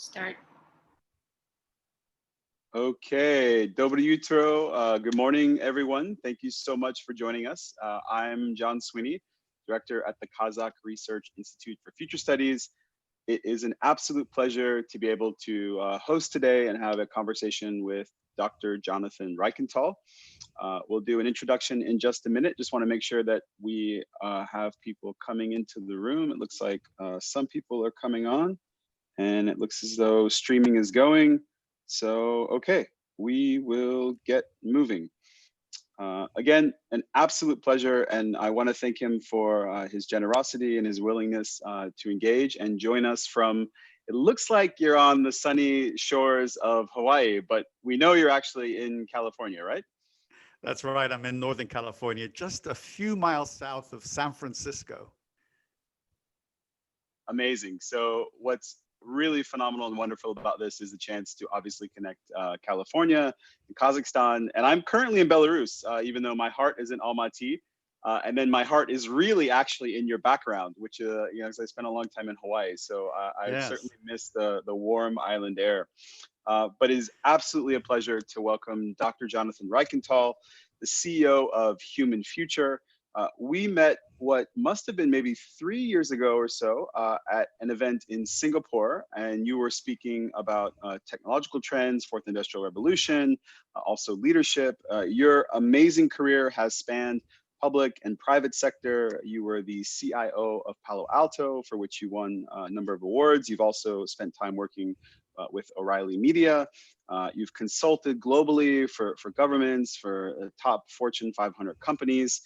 Start. Okay, Dobro jutro. Good morning, everyone. Thank you so much for joining us. I'm John Swinny, Director at the Kazakh Research Institute for Future Studies. It is an absolute pleasure to be able to host today and have a conversation with Dr. Jonathan Reichental. We'll do an introduction in just a minute. Just want to make sure that we have people coming into the room. It looks like some people are coming on, and it looks as though streaming is going. So, okay, we will get moving. Again, an absolute pleasure, and I want to thank him for his generosity and his willingness to engage and join us from, it looks like you're on the sunny shores of Hawaii, but we know you're actually in California, right? That's right, I'm in Northern California, just a few miles south of San Francisco. Amazing. So what's really phenomenal and wonderful about this is the chance to obviously connect California and Kazakhstan. And I'm currently in Belarus, even though my heart is in Almaty. And then my heart is really actually in your background, which, you know, because I spent a long time in Hawaii. So I Yes. certainly miss the warm island air. But it is absolutely a pleasure to welcome Dr. Jonathan Reichental, the CEO of Human Future. We met what must have been maybe 3 years ago or so at an event in Singapore, and you were speaking about technological trends, fourth industrial revolution, also leadership. Your amazing career has spanned public and private sector. You were the CIO of Palo Alto, for which you won a number of awards. You've also spent time working with O'Reilly Media. You've consulted globally for governments, for top Fortune 500 companies.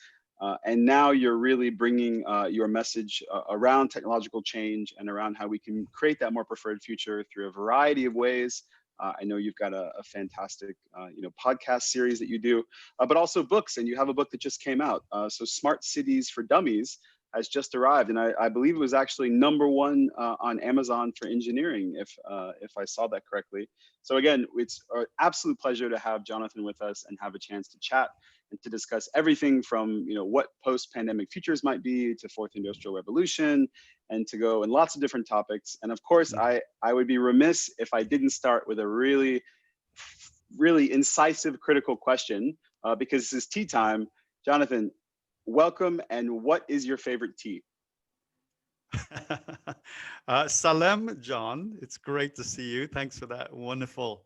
And now you're really bringing your message around technological change and around how we can create that more preferred future through a variety of ways. I know you've got a fantastic podcast series that you do, but also books, and you have a book that just came out. So Smart Cities for Dummies has just arrived, and I believe it was actually #1 on Amazon for engineering, if I saw that correctly. So again, it's an absolute pleasure to have Jonathan with us and have a chance to chat and to discuss everything from what post-pandemic futures might be to fourth industrial revolution, and to go in lots of different topics. And of course, I would be remiss if I didn't start with a really, really incisive, critical question, because this is tea time. Jonathan, welcome, and what is your favorite tea? Salem, John. It's great to see you. Thanks for that wonderful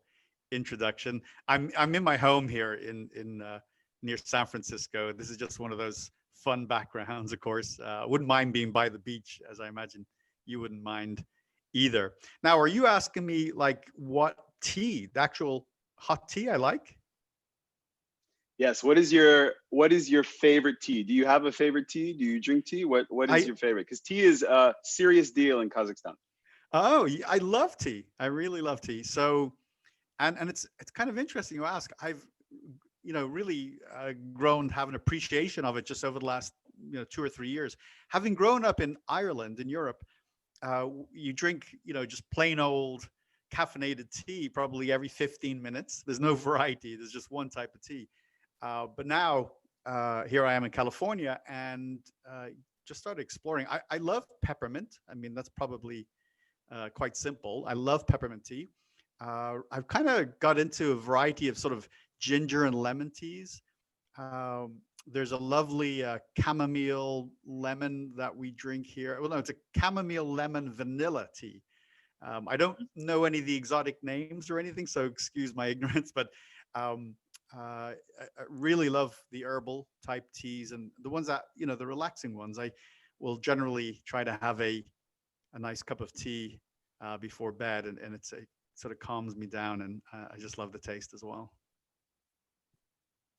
introduction. I'm in my home here in near San Francisco. This is just one of those fun backgrounds, of course. Wouldn't mind being by the beach, as I imagine you wouldn't mind either. Now, are you asking me like what tea, the actual hot tea I like? Yes. What is your favorite tea? Do you have a favorite tea? Do you drink tea? What is your favorite? Because tea is a serious deal in Kazakhstan. Oh, I love tea. I really love tea. So, and it's kind of interesting you ask. I've really grown to have an appreciation of it just over the last 2 or 3 years. Having grown up in Ireland, in Europe, you drink just plain old caffeinated tea probably every 15 minutes. There's no variety. There's just one type of tea. But now here I am in California, and just started exploring. I love peppermint. I mean, that's probably quite simple. I love peppermint tea. I've kind of got into a variety of sort of ginger and lemon teas. There's a lovely chamomile lemon that we drink here. Well, no, it's a chamomile lemon vanilla tea. I don't know any of the exotic names or anything, so excuse my ignorance, but I really love the herbal type teas, and the ones that, the relaxing ones. I will generally try to have a nice cup of tea before bed, and it sort of calms me down, and I just love the taste as well.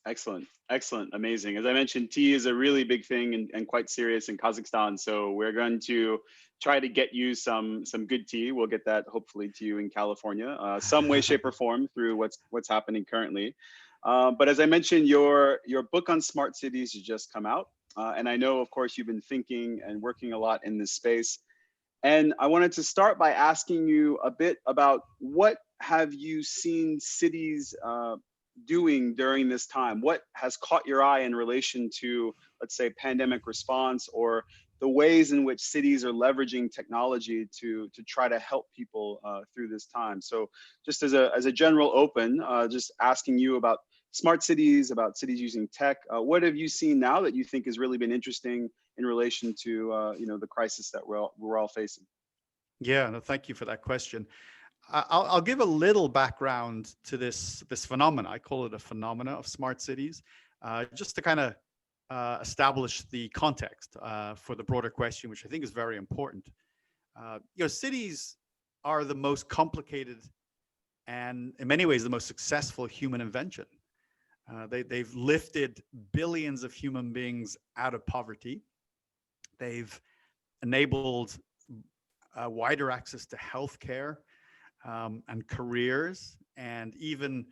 Excellent. Excellent. Amazing. As I mentioned, tea is a really big thing and quite serious in Kazakhstan. So we're going to try to get you some good tea. We'll get that hopefully to you in California, some way, shape, or form through what's happening currently. But as I mentioned, your book on smart cities has just come out. And I know, of course, you've been thinking and working a lot in this space. And I wanted to start by asking you a bit about what have you seen cities doing during this time? What has caught your eye in relation to, let's say, pandemic response, or the ways in which cities are leveraging technology to try to help people through this time? So just as a general open, just asking you about smart cities, about cities using tech. What have you seen now that you think has really been interesting in relation to the crisis that we're all facing? Yeah, no, thank you for that question. I'll give a little background to this phenomena. I call it a phenomena of smart cities, just to kind of establish the context for the broader question, which I think is very important. Cities are the most complicated and in many ways the most successful human invention. They've lifted billions of human beings out of poverty. They've enabled wider access to healthcare and careers, and even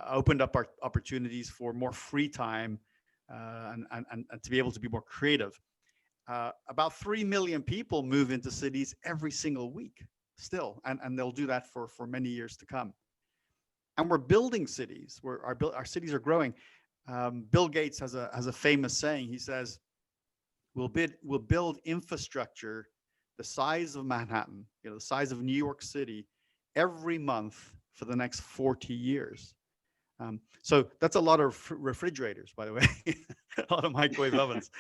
opened up our opportunities for more free time and to be able to be more creative. About 3 million people move into cities every single week still, and they'll do that for many years to come. And we're building cities where our cities are growing. Bill Gates has a famous saying. He says, we'll build infrastructure the size of Manhattan, the size of New York City, every month for the next 40 years. So that's a lot of refrigerators, by the way, a lot of microwave ovens.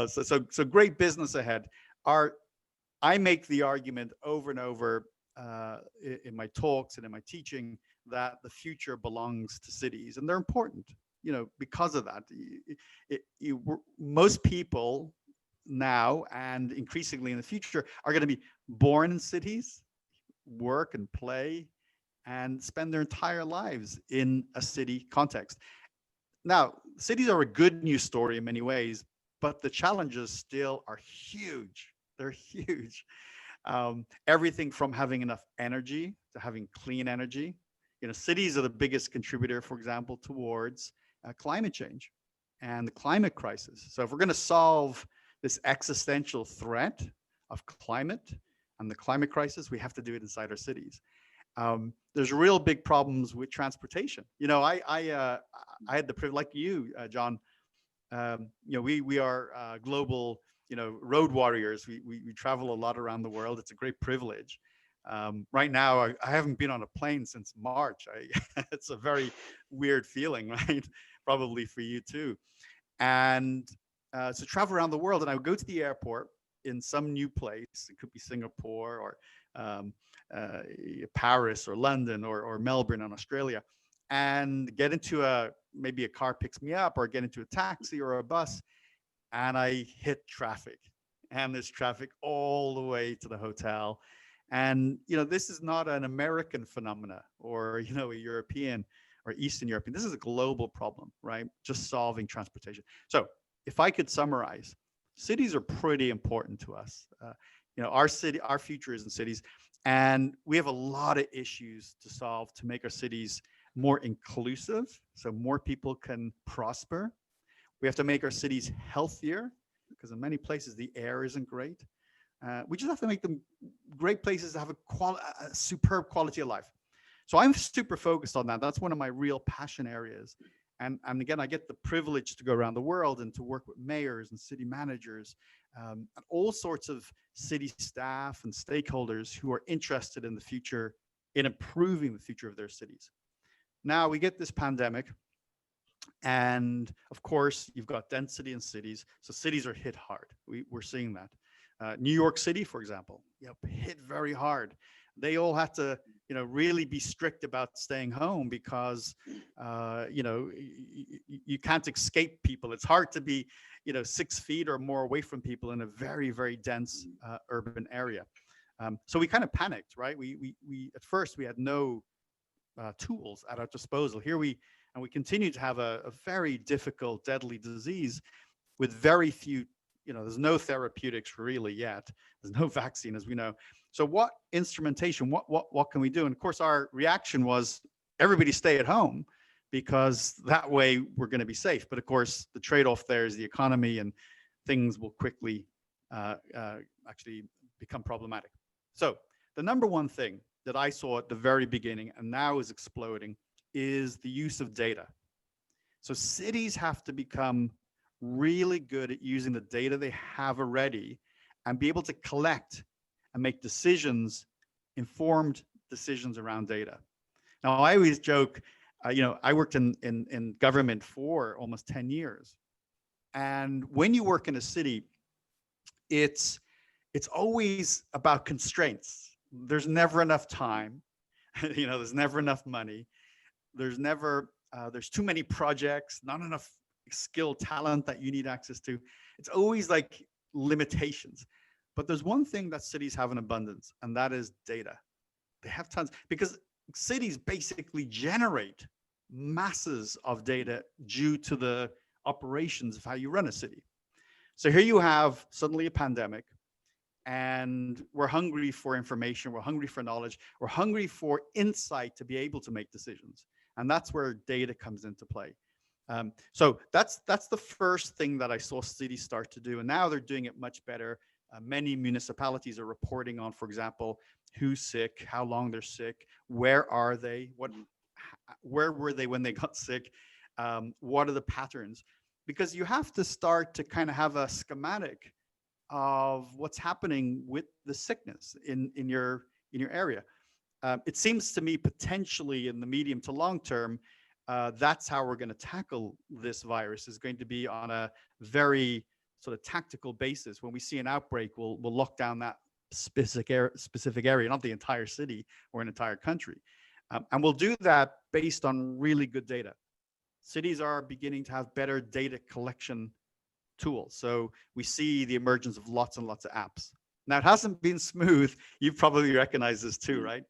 So great business ahead. I make the argument over and over in my talks and in my teaching that the future belongs to cities, and they're important, because of that. Most people now and increasingly in the future are going to be born in cities, work and play, and spend their entire lives in a city context. Now, cities are a good news story in many ways, but the challenges still are huge. They're huge. Everything from having enough energy to having clean energy. Cities are the biggest contributor, for example, towards climate change and the climate crisis. So if we're going to solve this existential threat of climate and the climate crisis, we have to do it inside our cities. There's real big problems with transportation. I had the privilege, like you, John. We are global, road warriors. We travel a lot around the world. It's a great privilege. Right now, I haven't been on a plane since March. It's a very weird feeling, right? Probably for you too. And so travel around the world, and I would go to the airport in some new place. It could be Singapore or Paris or London or Melbourne in Australia, and get into maybe a car picks me up, or get into a taxi or a bus, and I hit traffic. And there's traffic all the way to the hotel. And, this is not an American phenomena or, a European or Eastern European. This is a global problem, right? Just solving transportation. So if I could summarize, cities are pretty important to us. Our future is in cities, and we have a lot of issues to solve to make our cities more inclusive so more people can prosper. We have to make our cities healthier, because in many places the air isn't great. We just have to make them great places to have a superb quality of life. So I'm super focused on that. That's one of my real passion areas. And again, I get the privilege to go around the world and to work with mayors and city managers and all sorts of city staff and stakeholders who are interested in the future, in improving the future of their cities. Now we get this pandemic, and of course, you've got density in cities. So cities are hit hard. We're seeing that. New York City, for example, hit very hard. They all had to, really be strict about staying home because, you can't escape people. It's hard to be, 6 feet or more away from people in a very, very dense urban area. So we kind of panicked, right? We at first we had no tools at our disposal. Here we continue to have a very difficult, deadly disease with very few. There's no therapeutics really yet. There's no vaccine, as we know. So what instrumentation, what can we do? And of course, our reaction was everybody stay at home, because that way we're going to be safe. But of course, the trade-off there is the economy, and things will quickly actually become problematic. So the number one thing that I saw at the very beginning and now is exploding is the use of data. So cities have to become really good at using the data they have already and be able to collect and make decisions, informed decisions around data. Now, I always joke, I worked in government for almost 10 years. And when you work in a city, it's always about constraints. There's never enough time. There's never enough money. There's too many projects, not enough skilled talent that you need access to. It's always like limitations. But there's one thing that cities have in abundance, and that is data. They have tons, because cities basically generate masses of data due to the operations of how you run a city. So here you have suddenly a pandemic, and we're hungry for information, we're hungry for knowledge, we're hungry for insight to be able to make decisions. And that's where data comes into play. So that's the first thing that I saw cities start to do. And now they're doing it much better. Many municipalities are reporting on, for example, who's sick, how long they're sick, where are they, where were they when they got sick, what are the patterns? Because you have to start to kind of have a schematic of what's happening with the sickness in your area. It seems to me potentially in the medium to long term, that's how we're going to tackle this virus, is going to be on a very sort of tactical basis. When we see an outbreak, we'll lock down that specific area, not the entire city or an entire country. And we'll do that based on really good data. Cities are beginning to have better data collection tools. So we see the emergence of lots and lots of apps. Now, it hasn't been smooth. You've probably recognized this too, right?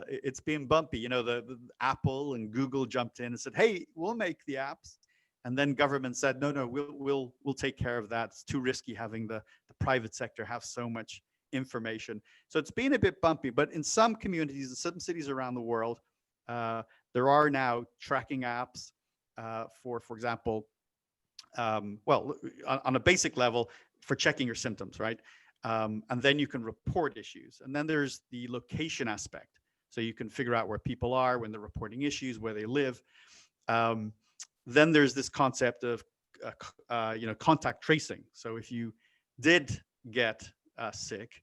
It's been bumpy. The Apple and Google jumped in and said, hey, we'll make the apps. And then government said, no, we'll take care of that. It's too risky having the private sector have so much information. So it's been a bit bumpy, but in some communities, in some cities around the world, there are now tracking apps for example, on a basic level for checking your symptoms, right? And then you can report issues. And then there's the location aspect. So you can figure out where people are when they're reporting issues, where they live. Then there's this concept of, contact tracing. So if you did get sick,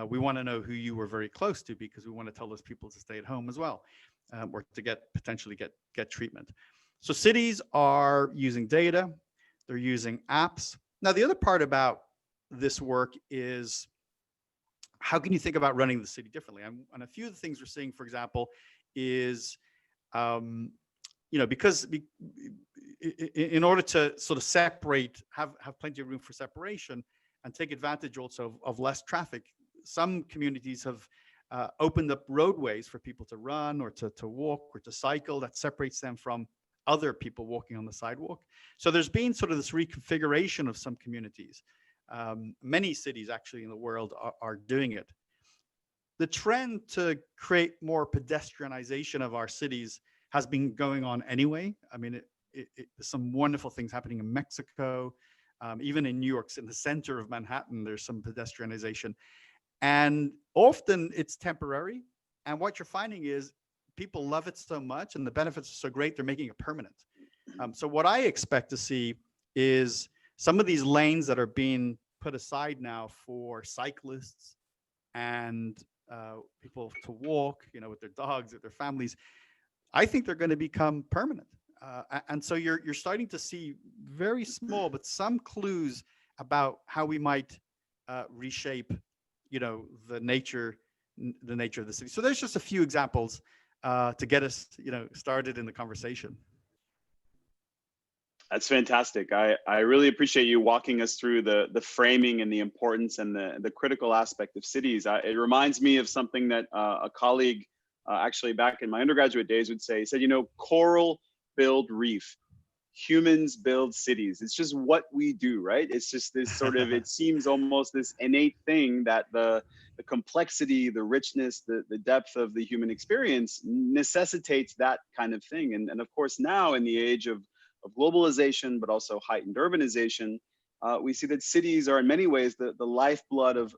we want to know who you were very close to, because we want to tell those people to stay at home as well, or to potentially get treatment. So cities are using data, they're using apps. Now, the other part about this work is, how can you think about running the city differently? And a few of the things we're seeing, for example, is, because in order to sort of separate, have plenty of room for separation and take advantage also of less traffic, some communities have opened up roadways for people to run or to walk or to cycle that separates them from other people walking on the sidewalk. So there's been sort of this reconfiguration of some communities. Many cities actually in the world are doing it. The trend to create more pedestrianization of our cities has been going on anyway. I mean, there's some wonderful things happening in Mexico, even in New York, in the center of Manhattan, there's some pedestrianization. And often it's temporary. And what you're finding is people love it so much and the benefits are so great, they're making it permanent. So what I expect to see is some of these lanes that are being put aside now for cyclists and people to walk, with their dogs, with their families, I think they're going to become permanent. And so you're starting to see very small, but some clues about how we might reshape, the nature of the city. So there's just a few examples to get us, started in the conversation. That's fantastic. I really appreciate you walking us through the framing and the importance and the critical aspect of cities. It reminds me of something that a colleague actually back in my undergraduate days would say. He said, coral build reef, humans build cities. It's just what we do, right? It's just this sort of, it seems almost this innate thing that the complexity, the richness, the depth of the human experience necessitates that kind of thing. And of course, now in the age of globalization, but also heightened urbanization, we see that cities are in many ways the lifeblood of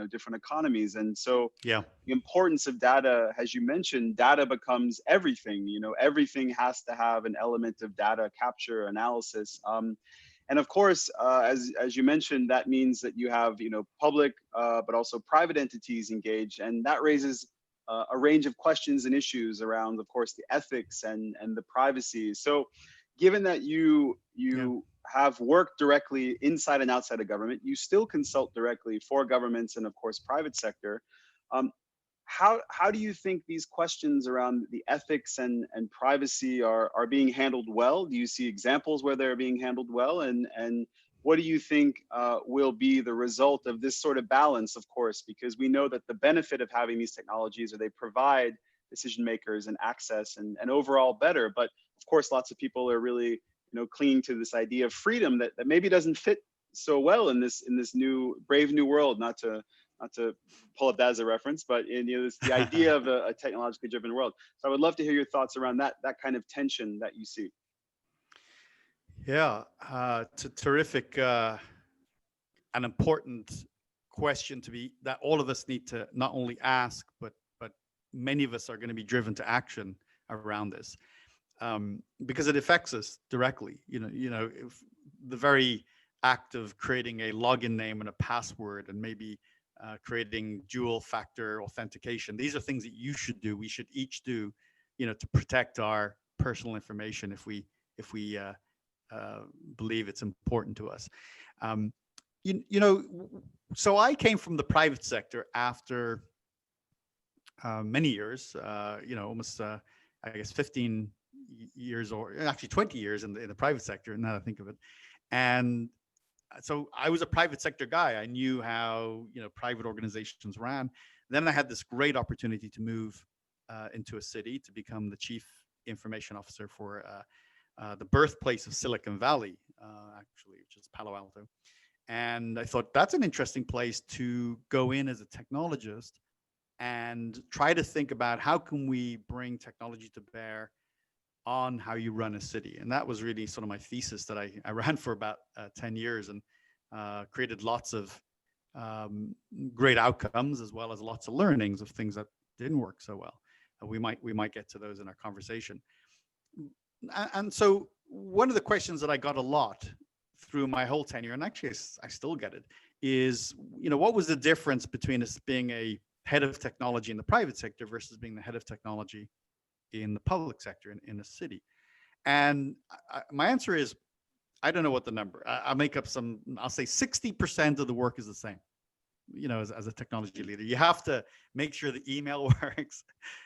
different economies. And so Yeah. the importance of data, as you mentioned, data becomes everything. Everything has to have an element of data capture, analysis. And of course, as you mentioned, that means that you have public, but also private entities engaged, and that raises a range of questions and issues around, of course, the ethics and the privacy. So, given that you have worked directly inside and outside of government, you still consult directly for governments and, of course, private sector. How do you think these questions around the ethics and privacy are being handled well? Do you see examples where they're being handled well? And what do you think will be the result of this sort of balance, of course, because we know that the benefit of having these technologies are they provide decision makers and access and overall better. But of course, lots of people are really clinging to this idea of freedom that maybe doesn't fit so well in this new brave new world. Not to pull up that as a reference, but the idea of a technologically driven world. So I would love to hear your thoughts around that kind of tension that you see. Yeah, it's a terrific and important question that all of us need to not only ask, but many of us are going to be driven to action around this, because it affects us directly. If the very act of creating a login name and a password, and maybe creating dual factor authentication. These are things that you should do. We should each do, to protect our personal information if we believe it's important to us. So I came from the private sector after many years, almost, I guess 15 years or actually 20 years in the private sector, now that I think of it. And so I was a private sector guy. I knew how, private organizations ran. Then I had this great opportunity to move into a city to become the chief information officer for the birthplace of Silicon Valley, actually, which is Palo Alto. And I thought that's an interesting place to go in as a technologist and try to think about how can we bring technology to bear on how you run a city. And that was really sort of my thesis that I ran for about 10 years and created lots of great outcomes, as well as lots of learnings of things that didn't work so well. We might get to those in our conversation. And so one of the questions that I got a lot through my whole tenure, and actually I still get it, is, what was the difference between us being a head of technology in the private sector versus being the head of technology in the public sector in a city? And my answer is, I don't know what the number. I'll make up some. I'll say 60% of the work is the same. As a technology leader, you have to make sure the email works.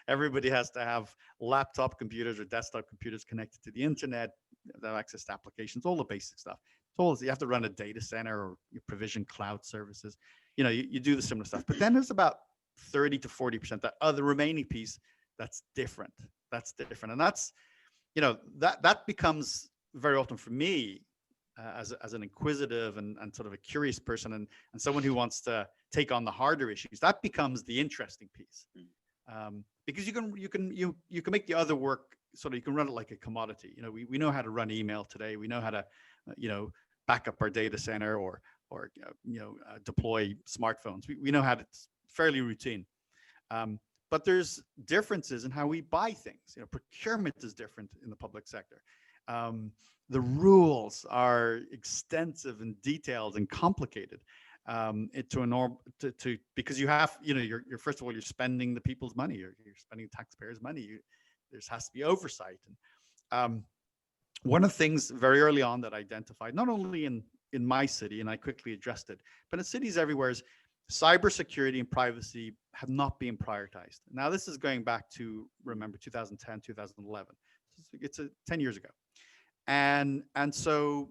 Everybody has to have laptop computers or desktop computers connected to the internet, that have access to applications, all the basic stuff. You have to run a data center or you provision cloud services. You do the similar stuff. But then there's about 30 to 40%, the remaining piece that's different. And that's, that becomes very often for me as an inquisitive and sort of a curious person and someone who wants to take on the harder issues. That becomes the interesting piece, because you can make the other work sort of, you can run it like a commodity. We know how to run email today. We know how to back up our data center or deploy smartphones. We know how to. It's fairly routine. But there's differences in how we buy things. Procurement is different in the public sector. The rules are extensive and detailed and complicated. Because you have, you're first of all, you're spending the people's money. You're spending taxpayers' money. There has to be oversight. And one of the things very early on that I identified, not only in my city, and I quickly addressed it, but in cities everywhere, is cybersecurity and privacy have not been prioritized. Now, this is going back to, remember, 2010, 2011. It's 10 years ago. And so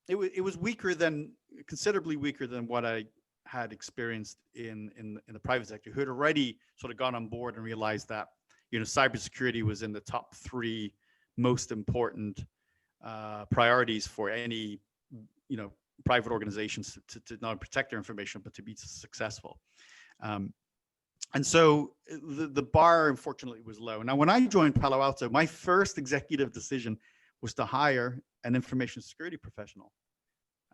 it was considerably weaker than what I had experienced in the private sector, who had already sort of gone on board and realized that, cybersecurity was in the top 3 most important priorities for any, private organizations to not only protect their information, but to be successful. And so the bar, unfortunately, was low. Now, when I joined Palo Alto, my first executive decision was to hire an information security professional.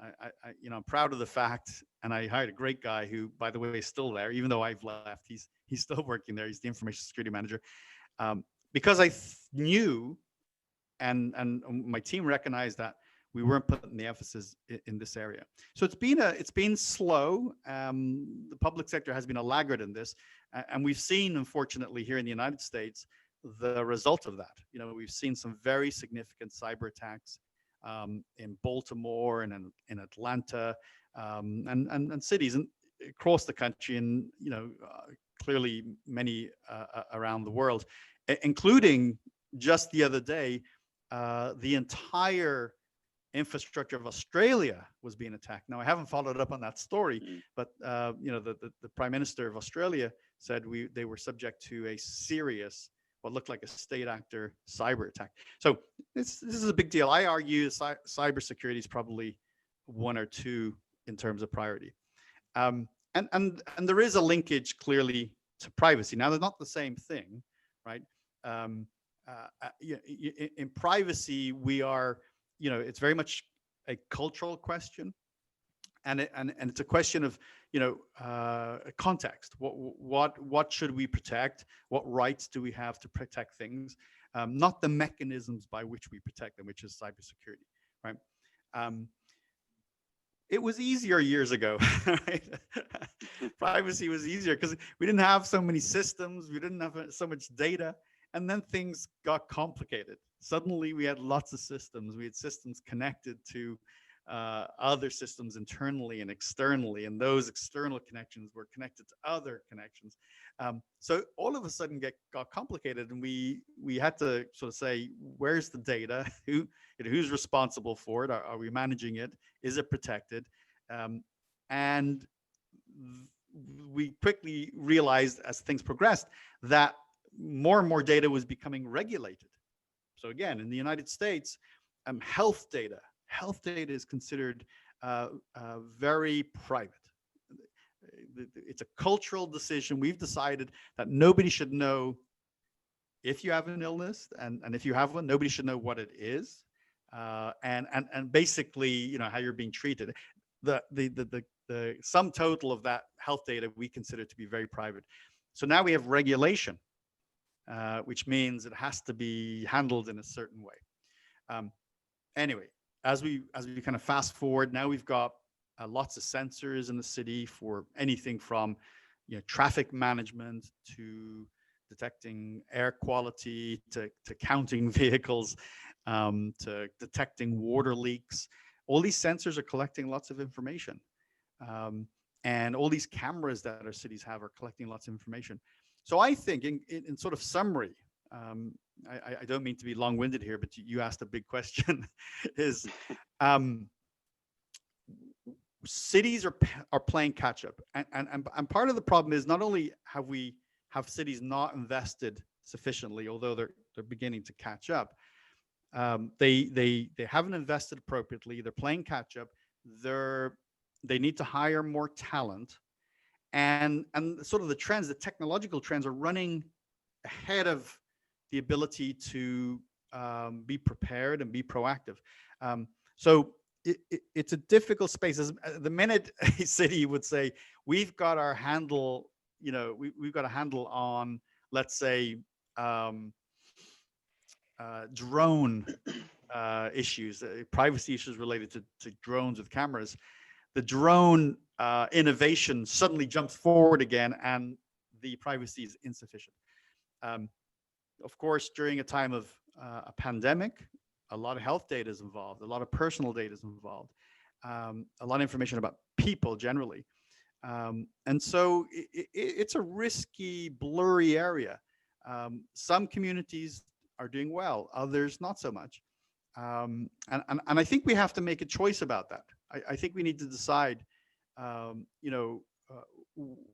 I'm proud of the fact, and I hired a great guy who, by the way, is still there, even though I've left. He's still working there. He's the information security manager, because I knew, and my team recognized that we weren't putting the emphasis in this area. So it's been slow. The public sector has been a laggard in this, and we've seen, unfortunately, here in the United States, the result of that. We've seen some very significant cyber attacks in Baltimore and in Atlanta, and cities across the country, and clearly many around the world, including just the other day, the entire infrastructure of Australia was being attacked. Now, I haven't followed up on that story, but the Prime Minister of Australia said they were subject to a serious, what looked like a state actor cyber attack. So this is a big deal. I argue cybersecurity is probably 1 or 2 in terms of priority, and there is a linkage clearly to privacy. Now, they're not the same thing, right? In privacy, we are, it's very much a cultural question, and it's a question of context. What should we protect? What rights do we have to protect things? Not the mechanisms by which we protect them, which is cybersecurity, right? It was easier years ago, right? Privacy was easier because we didn't have so many systems, we didn't have so much data, and then things got complicated. Suddenly we had lots of systems. We had systems connected to other systems internally and externally, and those external connections were connected to other connections. So all of a sudden got complicated, and we had to sort of say, where's the data? Who's responsible for it? Are we managing it? Is it protected? And we quickly realized, as things progressed, that more and more data was becoming regulated. So again, in the United States, health data is considered very private. It's a cultural decision. We've decided that nobody should know if you have an illness, and if you have one, nobody should know what it is, and basically, how you're being treated. The sum total of that health data we consider to be very private. So now we have regulation, which means it has to be handled in a certain way. Anyway, as we kind of fast forward, now we've got lots of sensors in the city for anything from traffic management to detecting air quality to counting vehicles, to detecting water leaks. All these sensors are collecting lots of information, and all these cameras that our cities have are collecting lots of information. So I think, in sort of summary, I don't mean to be long-winded here, but you asked a big question, is cities are playing catch-up, and part of the problem is not only have cities not invested sufficiently, although they're beginning to catch up. They haven't invested appropriately. They're playing catch-up. They need to hire more talent, and sort of the technological trends are running ahead of the ability to be prepared and be proactive. So it's a difficult space. The minute a city would say, we've got our handle, we've got a handle on, let's say, drone issues, privacy issues related to drones with cameras, the drone innovation suddenly jumps forward again, and the privacy is insufficient. Of course, during a time of a pandemic, a lot of health data is involved, a lot of personal data is involved, a lot of information about people generally. And so it's a risky, blurry area. Some communities are doing well, others not so much. And I think we have to make a choice about that. I think we need to decide,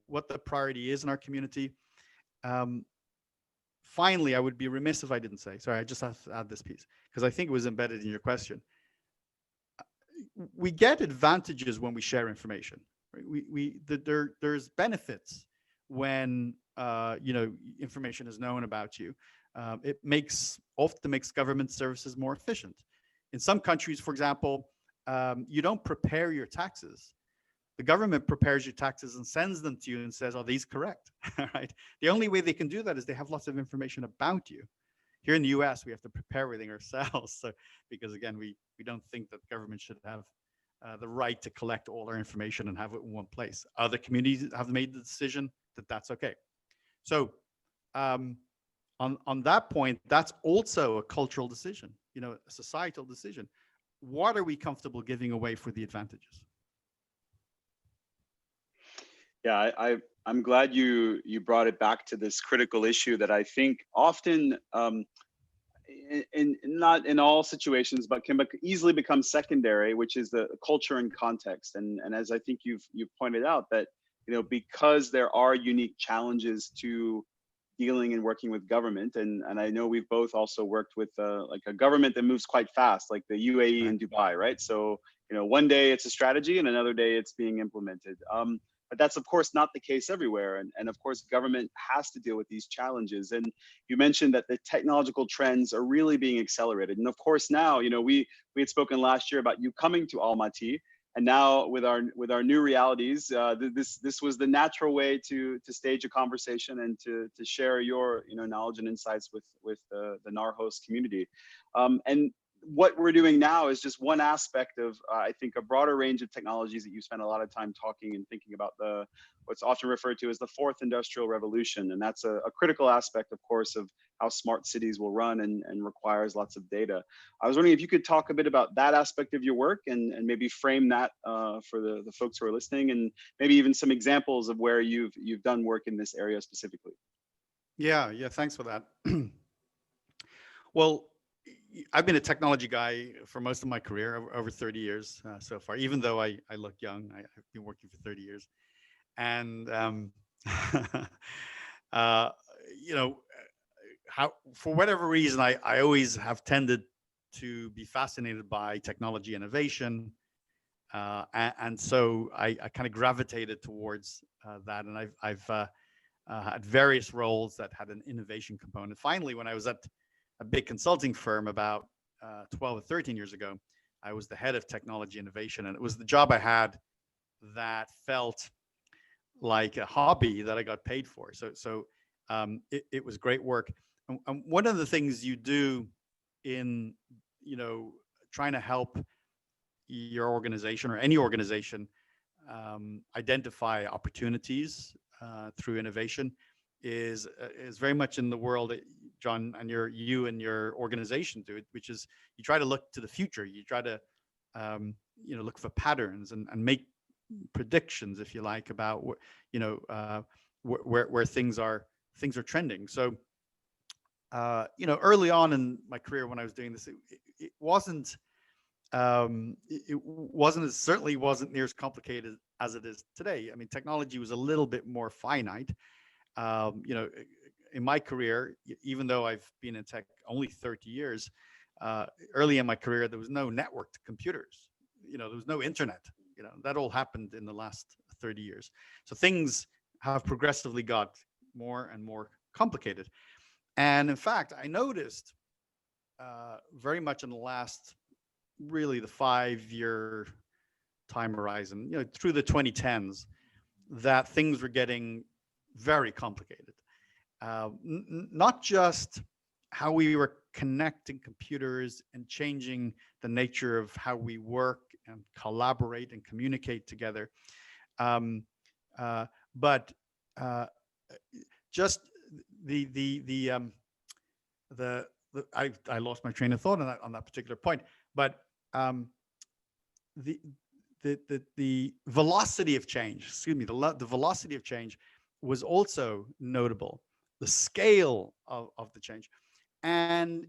what the priority is in our community. Finally, I would be remiss if I didn't say, sorry, I just have to add this piece, because I think it was embedded in your question. We get advantages when we share information. Right? There's benefits when information is known about you. It often makes government services more efficient. In some countries, for example, you don't prepare your taxes. The government prepares your taxes and sends them to you and says, are these correct? Right? The only way they can do that is they have lots of information about you. Here in the US, we have to prepare everything ourselves. So, because again, we don't think that the government should have the right to collect all our information and have it in one place. Other communities have made the decision that that's okay. So on that point, that's also a cultural decision, a societal decision. What are we comfortable giving away for the advantages? Yeah, I'm glad you brought it back to this critical issue that I think often, in not in all situations, but can easily become secondary, which is the culture and context. And as I think you've pointed out, that because there are unique challenges to dealing and working with government, and I know we've both also worked with like a government that moves quite fast, like the UAE and Dubai, right? So one day it's a strategy and another day it's being implemented. But that's of course not the case everywhere, and of course government has to deal with these challenges. And you mentioned that the technological trends are really being accelerated, and of course now we had spoken last year about you coming to Almaty. And now with our new realities, this was the natural way to stage a conversation and to share your knowledge and insights with the NAR host community. And what we're doing now is just one aspect of I think a broader range of technologies that you spend a lot of time talking and thinking about, what's often referred to as the fourth industrial revolution. And that's a critical aspect, of course, of how smart cities will run and requires lots of data. I was wondering if you could talk a bit about that aspect of your work and maybe frame that for the folks who are listening, and maybe even some examples of where you've done work in this area specifically. Yeah, thanks for that. Well, I've been a technology guy for most of my career, over 30 years so far, even though I look young. I've been working for 30 years. And, for whatever reason, I always have tended to be fascinated by technology innovation. And so I kind of gravitated towards that. And I've had various roles that had an innovation component. Finally, when I was at a big consulting firm about 12 or 13 years ago, I was the head of technology innovation, and it was the job I had that felt like a hobby that I got paid for. So it was great work. And one of the things you do in trying to help your organization or any organization identify opportunities through innovation is very much in the world that John and you and your organization do it, which is you try to look to the future. You try to look for patterns and make predictions, if you like, about where things are trending. So early on in my career when I was doing this, it certainly wasn't near as complicated as it is today. I mean, technology was a little bit more finite. In my career, even though I've been in tech only 30 years, early in my career, there was no networked computers. There was no internet. That all happened in the last 30 years. So things have progressively got more and more complicated. And in fact, I noticed very much in the last, really the 5-year time horizon, through the 2010s, that things were getting very complicated. Not just how we were connecting computers and changing the nature of how we work and collaborate and communicate together, but just I lost my train of thought on that particular point. But the velocity of change, the velocity of change was also notable. The scale of the change, and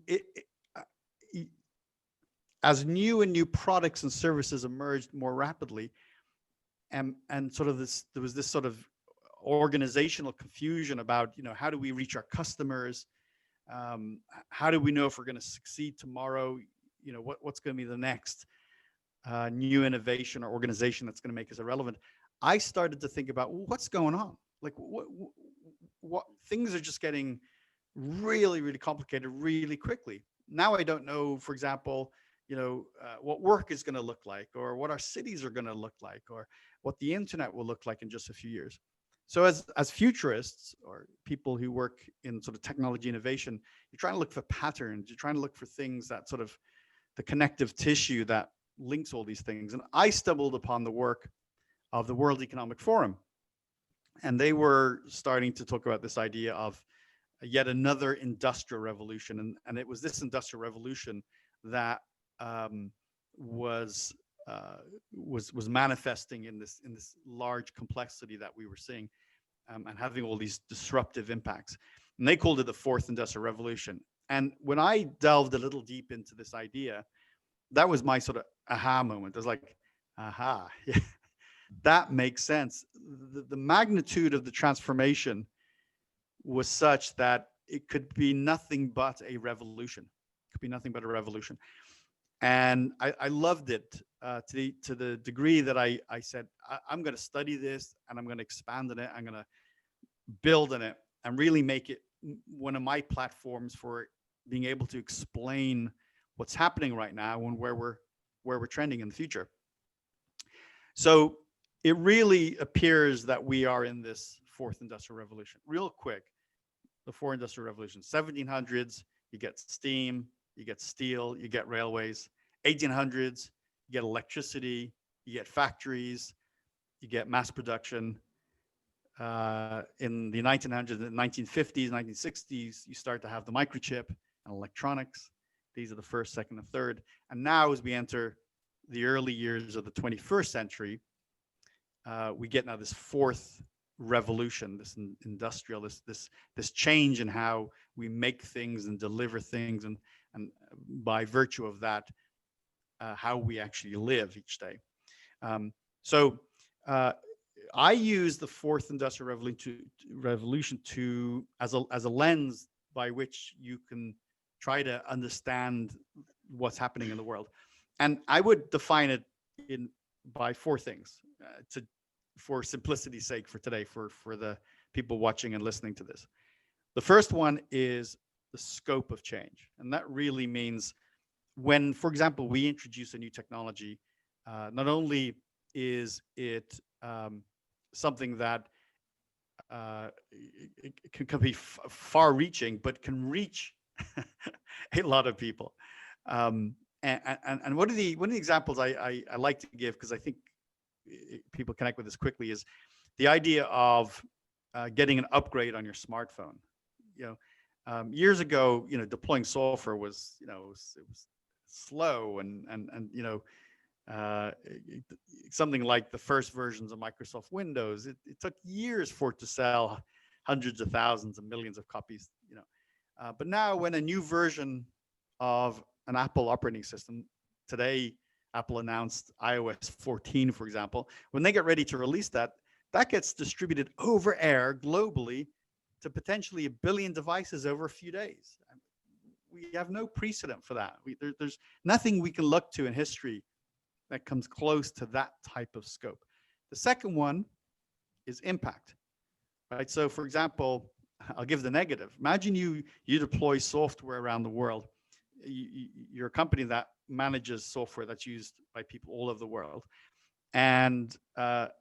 as new products and services emerged more rapidly, and sort of there was this sort of organizational confusion about how do we reach our customers, how do we know if we're going to succeed tomorrow, what's going to be the next new innovation or organization that's going to make us irrelevant. I started to think about what's going on, like what things are just getting really, really complicated really quickly. Now I don't know, for example, what work is going to look like, or what our cities are going to look like, or what the internet will look like in just a few years. So as futurists, or people who work in sort of technology innovation, you're trying to look for patterns. You're trying to look for things that sort of the connective tissue that links all these things. And I stumbled upon the work of the World Economic Forum, and they were starting to talk about this idea of yet another industrial revolution. And it was this industrial revolution that was manifesting in this large complexity that we were seeing, and having all these disruptive impacts. And they called it the fourth industrial revolution. And when I delved a little deep into this idea, that was my sort of aha moment. I was like, aha, yeah, that makes sense. The magnitude of the transformation was such that it could be nothing but a revolution. It could be nothing but a revolution. And I loved it to the degree that I said, I'm going to study this, and I'm going to expand on it. I'm going to build on it and really make it one of my platforms for being able to explain what's happening right now and where we're trending in the future. So it really appears that we are in this fourth industrial revolution. Real quick, the fourth industrial revolution, 1700s, you get steam, you get steel, you get railways. 1800s, you get electricity, you get factories, you get mass production. In the 1900s, the 1950s, 1960s, you start to have the microchip and electronics. These are the first, second, and third. And now, as we enter the early years of the 21st century, we get now this fourth revolution, this industrial, this change in how we make things and deliver things, and by virtue of that, how we actually live each day. So I use the fourth industrial revolution as a lens by which you can try to understand what's happening in the world. And I would define it by four things, for simplicity's sake for today, for the people watching and listening to this. The first one is the scope of change. And that really means when, for example, we introduce a new technology, not only is it something that it can be far-reaching, but can reach a lot of people. And one of the examples I like to give, because I think people connect with this quickly, is the idea of getting an upgrade on your smartphone. Years ago, deploying software was, it was slow, and something like the first versions of Microsoft Windows, it took years for it to sell hundreds of thousands and millions of copies. But now, when a new version of an Apple operating system, today Apple announced iOS 14, for example, when they get ready to release that gets distributed over air globally to potentially 1 billion devices over a few days. We have no precedent for that. There's nothing we can look to in history that comes close to that type of scope. The second one is impact, right? So, for example, I'll give the negative. Imagine you deploy software around the world. You're a company that manages software that's used by people all over the world. And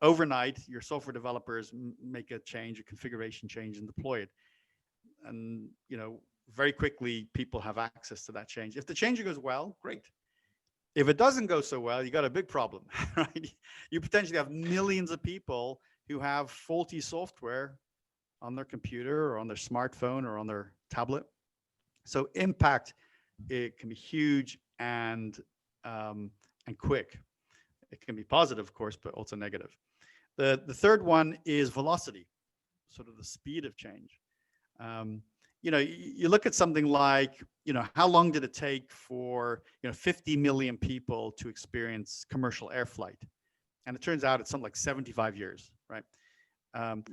overnight, your software developers make a configuration change, and deploy it. And, very quickly, people have access to that change. If the change goes well, great. If it doesn't go so well, you got a big problem, right? You potentially have millions of people who have faulty software on their computer or on their smartphone or on their tablet. So impact, it can be huge and quick. It can be positive, of course, but also negative. The third one is velocity, sort of the speed of change. You look at something like, how long did it take for 50 million people to experience commercial air flight? And it turns out it's something like 75 years, right?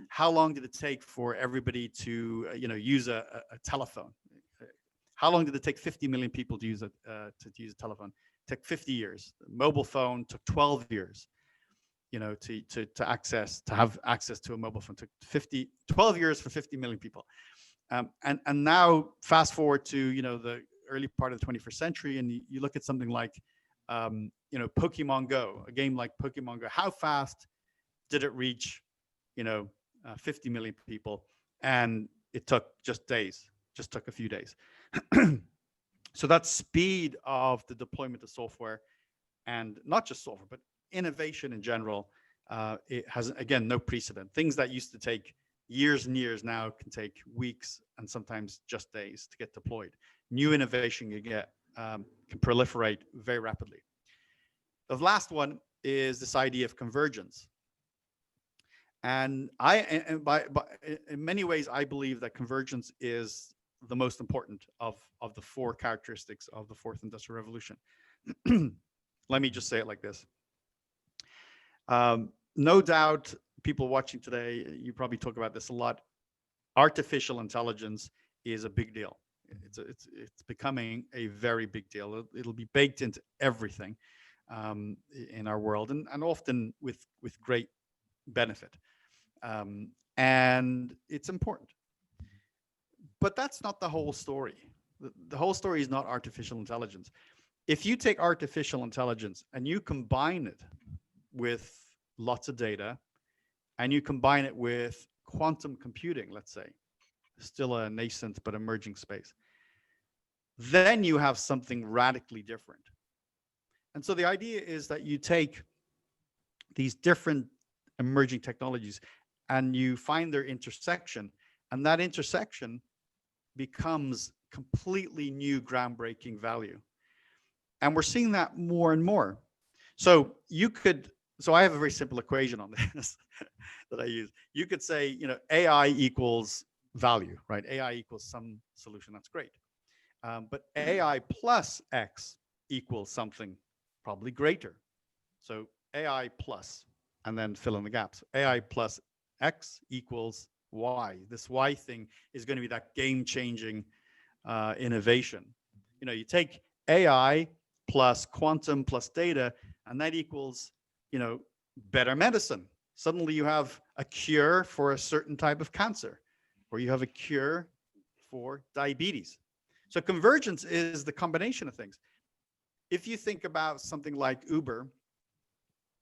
How long did it take for everybody to use a telephone? How long did it take 50 million people to use a telephone? It took 50 years. The mobile phone took 12 years. To have access to a mobile phone took 12 years for 50 million people. And now fast forward to the early part of the 21st century, and you look at something like, Pokemon Go, a game like Pokemon Go, how fast did it reach, 50 million people? And it took just took a few days. So that speed of the deployment of software, and not just software, but innovation in general, it has, again, no precedent. Things that used to take years and years now can take weeks and sometimes just days to get deployed. New innovation can proliferate very rapidly. The last one is this idea of convergence. And in many ways, I believe that convergence is the most important of the four characteristics of the fourth industrial revolution. Let me just say it like this. No doubt, people watching today, you probably talk about this a lot. Artificial intelligence is a big deal. It's becoming a very big deal. It'll be baked into everything in our world, and often with great benefit. And it's important. But that's not the whole story. The whole story is not artificial intelligence. If you take artificial intelligence and you combine it with lots of data, and you combine it with quantum computing, let's say, still a nascent but emerging space, then you have something radically different. And so the idea is that you take these different emerging technologies and you find their intersection, and that intersection becomes completely new, groundbreaking value. And we're seeing that more and more. So I have a very simple equation on this that I use. You could say, AI equals value, right? AI equals some solution. That's great. But AI plus X equals something probably greater. So AI plus, and then fill in the gaps. AI plus X equals Y. This Y thing is going to be that game-changing innovation. You take AI plus quantum plus data, and that equals, better medicine. Suddenly you have a cure for a certain type of cancer, or you have a cure for diabetes. So convergence is the combination of things. If you think about something like Uber,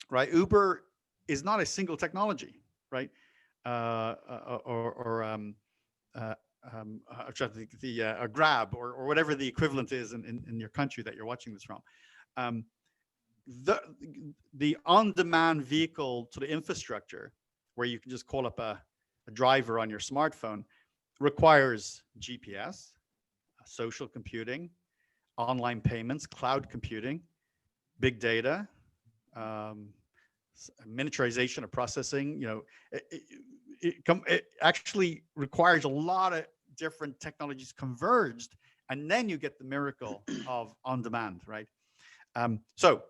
right? Uber is not a single technology, right? Grab or whatever the equivalent is in your country that you're watching this from. The on-demand vehicle to the infrastructure, where you can just call up a driver on your smartphone, requires GPS, social computing, online payments, cloud computing, big data, miniaturization of processing. It actually requires a lot of different technologies converged, and then you get the miracle of on-demand, right? So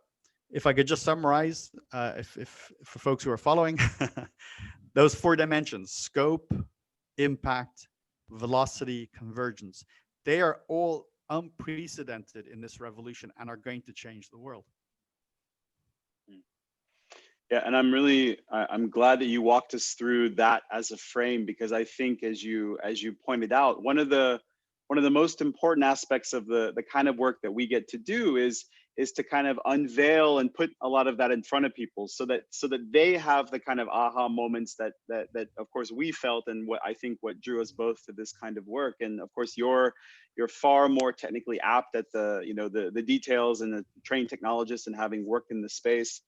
if I could just summarize, if for folks who are following, those four dimensions: scope, impact, velocity, convergence, they are all unprecedented in this revolution and are going to change the world. Yeah, and I'm glad that you walked us through that as a frame, because I think, as you pointed out, one of the most important aspects of the kind of work that we get to do is to kind of unveil and put a lot of that in front of people, so that they have the kind of aha moments that of course we felt, and what drew us both to this kind of work. And of course you're far more technically apt at the details, and the trained technologist, and having worked in the space.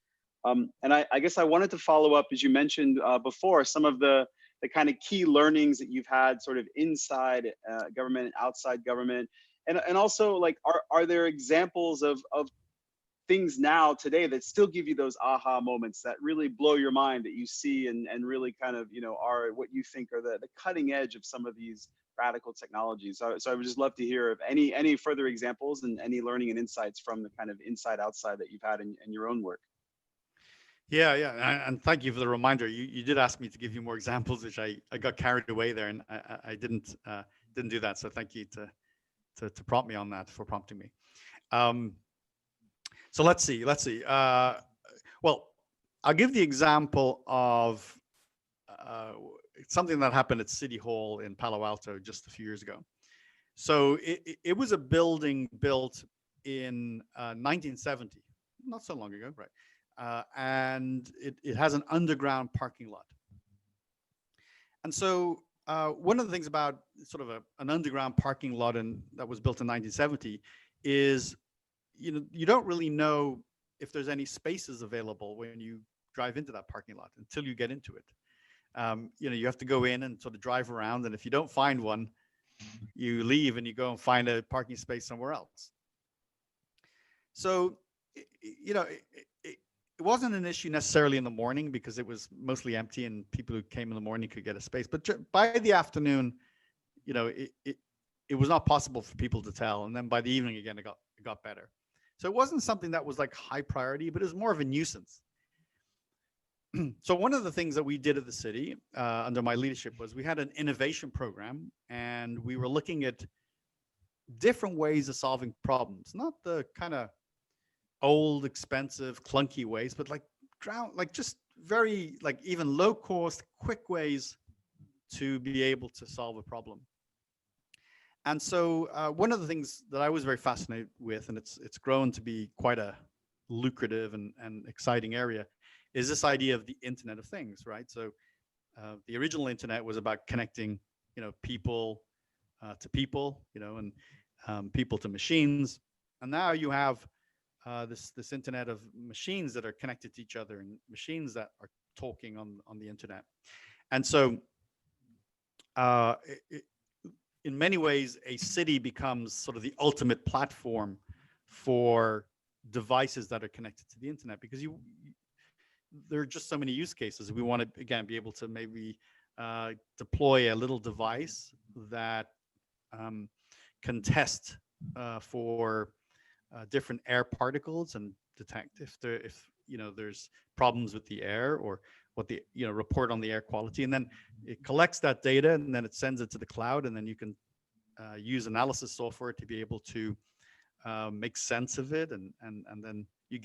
And I guess I wanted to follow up, as you mentioned before, some of the kind of key learnings that you've had sort of inside government and outside government. And also, like, are there examples of things now today that still give you those aha moments that really blow your mind, that you see and really kind of, are what you think are the cutting edge of some of these radical technologies? So I would just love to hear of any further examples and any learning and insights from the kind of inside outside that you've had in your own work. Yeah, and thank you for the reminder. You did ask me to give you more examples, which I got carried away there, and I didn't do that. So thank you to prompt me on that, for prompting me. So let's see. Well, I'll give the example of something that happened at City Hall in Palo Alto just a few years ago. So it was a building built in 1970, not so long ago, right? And it has an underground parking lot. And so one of the things about sort of an underground parking lot that was built in 1970 is, you don't really know if there's any spaces available when you drive into that parking lot until you get into it. You have to go in and sort of drive around, and if you don't find one, you leave and you go and find a parking space somewhere else. So, it wasn't an issue necessarily in the morning because it was mostly empty and people who came in the morning could get a space. But by the afternoon, it was not possible for people to tell. And then by the evening, again, it got better. So it wasn't something that was like high priority, but it was more of a nuisance. So one of the things that we did at the city under my leadership was we had an innovation program, and we were looking at different ways of solving problems, not the kind of old, expensive, clunky ways, but like just very like even low cost, quick ways to be able to solve a problem. And so one of the things that I was very fascinated with, and it's grown to be quite a lucrative and exciting area, is this idea of the Internet of Things, right? So the original Internet was about connecting, people to people, and people to machines. And now you have this Internet of machines that are connected to each other and machines that are talking on the Internet. And so in many ways, a city becomes sort of the ultimate platform for devices that are connected to the Internet, because there are just so many use cases. We want to, again, be able to maybe deploy a little device that can test for different air particles and detect if there's problems with the air, or what the report on the air quality, and then it collects that data and then it sends it to the cloud, and then you can use analysis software to be able to make sense of it, and then you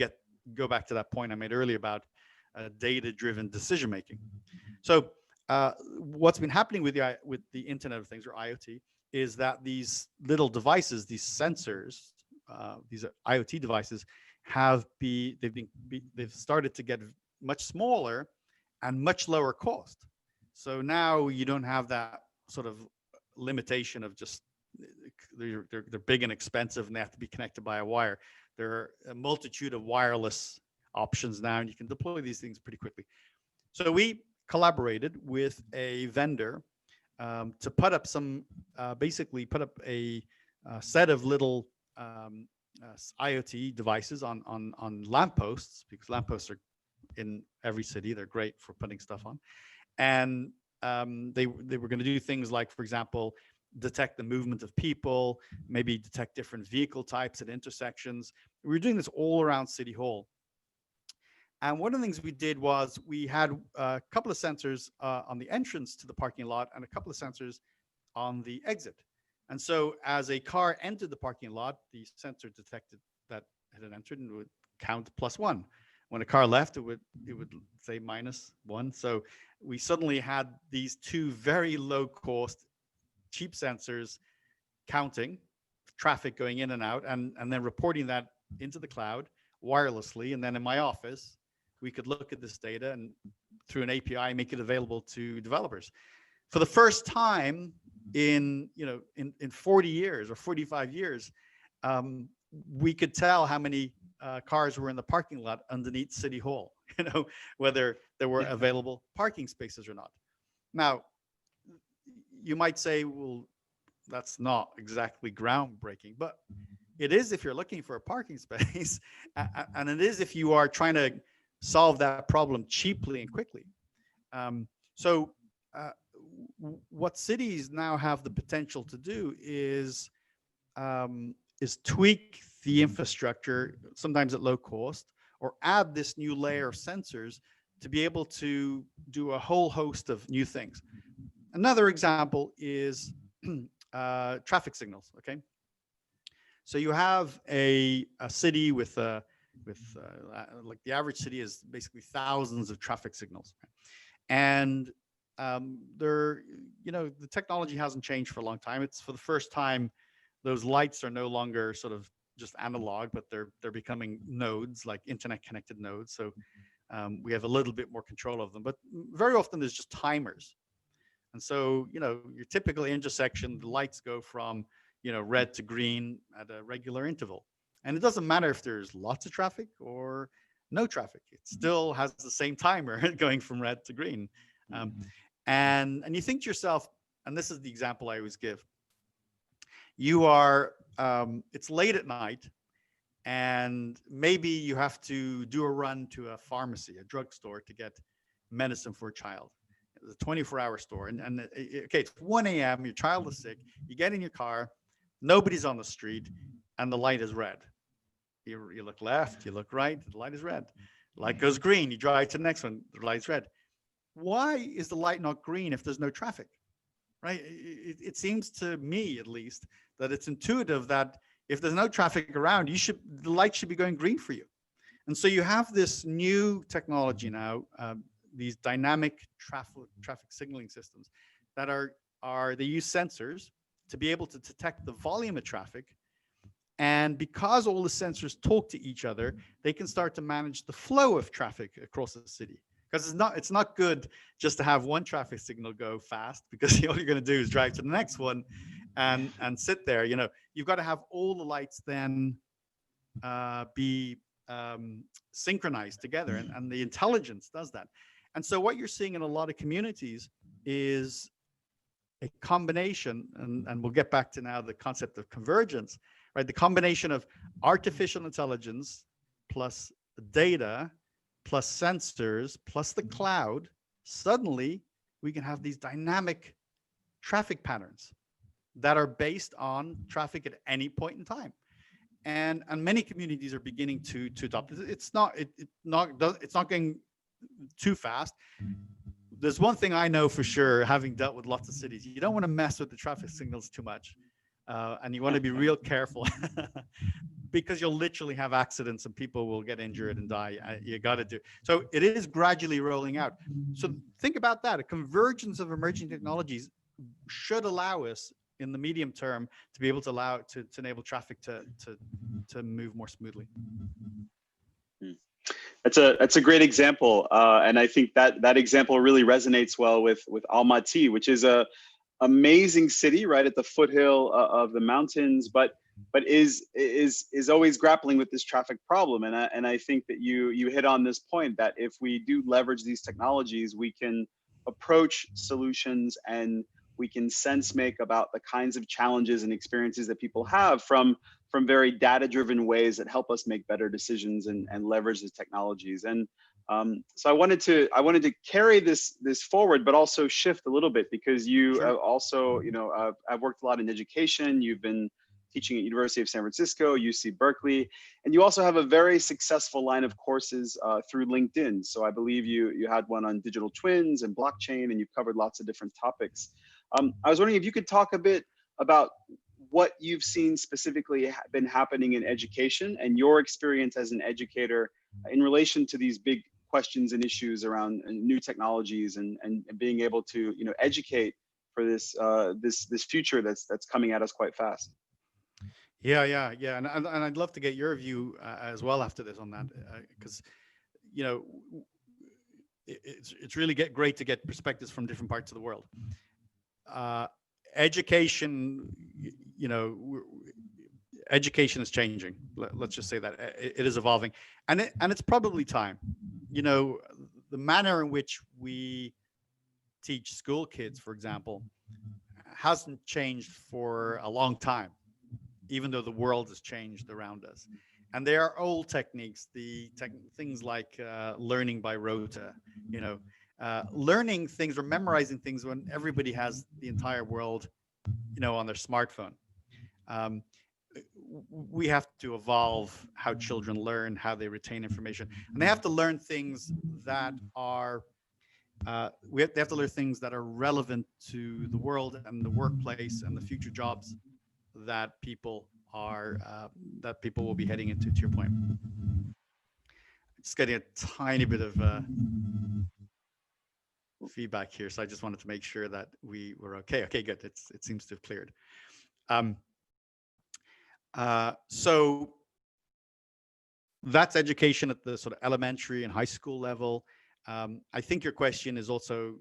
go back to that point I made earlier about data-driven decision making. So what's been happening with the Internet of Things, or IoT, is that these little devices, these sensors, these IoT devices, they've started to get much smaller and much lower cost. So now you don't have that sort of limitation of just they're big and expensive and they have to be connected by a wire. There are a multitude of wireless options now, and you can deploy these things pretty quickly. So we collaborated with a vendor to put up basically put up a set of little IoT devices on lampposts, because lampposts are in every city. They're great for putting stuff on. And they were going to do things like, for example, detect the movement of people, maybe detect different vehicle types at intersections. We were doing this all around City Hall. And one of the things we did was we had a couple of sensors on the entrance to the parking lot and a couple of sensors on the exit. And so as a car entered the parking lot, the sensor detected that it had entered and would count +1. When a car left, it would say -1. So we suddenly had these two very low cost, cheap sensors counting traffic going in and out, and then reporting that into the cloud wirelessly. And then in my office, we could look at this data and through an API make it available to developers. For the first time in 40 years or 45 years, we could tell how many cars were in the parking lot underneath City Hall, whether there were available parking spaces or not. Now, you might say, well, that's not exactly groundbreaking, but it is if you're looking for a parking space, and it is if you are trying to solve that problem cheaply and quickly. So what cities now have the potential to do is tweak the infrastructure, sometimes at low cost, or add this new layer of sensors to be able to do a whole host of new things. Another example is traffic signals. Okay, so you have a city with like the average city is basically thousands of traffic signals, and the technology hasn't changed for a long time. It's for the first time those lights are no longer sort of just analog, but they're becoming nodes, like internet connected nodes. So we have a little bit more control of them, but very often there's just timers. And so, your typical intersection, the lights go from, red to green at a regular interval. And it doesn't matter if there's lots of traffic or no traffic. It still has the same timer going from red to green. And you think to yourself, and this is the example I always give, you are, it's late at night, and maybe you have to do a run to a pharmacy, a drugstore, to get medicine for a child. It's a 24-hour store. And okay, it's 1 a.m., your child is sick, you get in your car, nobody's on the street, and the light is red. You look left, you look right, the light is red. The light goes green, you drive to the next one, the light's red. Why is the light not green if there's no traffic? Right? It seems to me, at least, that it's intuitive that if there's no traffic around, the light should be going green for you. And so you have this new technology now, these dynamic traffic signaling systems that they use sensors to be able to detect the volume of traffic. And because all the sensors talk to each other, they can start to manage the flow of traffic across the city. Because it's not good just to have one traffic signal go fast, because all you're going to do is drive to the next one and sit there. You've got to have all the lights then be synchronized together, and the intelligence does that. And so what you're seeing in a lot of communities is a combination, and we'll get back to now the concept of convergence, right? The combination of artificial intelligence plus data plus sensors plus the cloud. Suddenly we can have these dynamic traffic patterns that are based on traffic at any point in time. And many communities are beginning to adopt it. It's not going too fast. There's one thing I know for sure, having dealt with lots of cities: you don't want to mess with the traffic signals too much, and you want to be real careful because you'll literally have accidents and people will get injured and die. You got to do. So it is gradually rolling out. So think about that. A convergence of emerging technologies should allow us in the medium term to be able to enable traffic to move more smoothly. That's a great example, and I think that example really resonates well with Almaty, which is a amazing city right at the foothill of the mountains, but is always grappling with this traffic problem. And I think that you hit on this point, that if we do leverage these technologies, we can approach solutions and we can sense make about the kinds of challenges and experiences that people have from very data-driven ways that help us make better decisions and leverage these technologies. And so I wanted to carry this forward, but also shift a little bit, because you Sure. also, I've worked a lot in education. You've been teaching at University of San Francisco, UC Berkeley, and you also have a very successful line of courses through LinkedIn. So I believe you had one on digital twins and blockchain, and you've covered lots of different topics. I was wondering if you could talk a bit about what you've seen specifically been happening in education and your experience as an educator in relation to these big questions and issues around new technologies and being able to educate for this future that's coming at us quite fast. Yeah, and I'd love to get your view as well after this on that, because it's really great to get perspectives from different parts of the world. Education, education is changing. Let's just say that it is evolving, and it's probably time. The manner in which we teach school kids, for example, hasn't changed for a long time, even though the world has changed around us. And there are old techniques, things like learning by rota, learning things or memorizing things when everybody has the entire world, on their smartphone. We have to evolve how children learn, how they retain information, and they have to learn things that are they have to learn things that are relevant to the world and the workplace and the future jobs that people will be heading into. To your point, just getting a tiny bit of feedback here, so I just wanted to make sure that we were okay. Okay, good. It seems to have cleared. So that's education at the sort of elementary and high school level. I think your question is also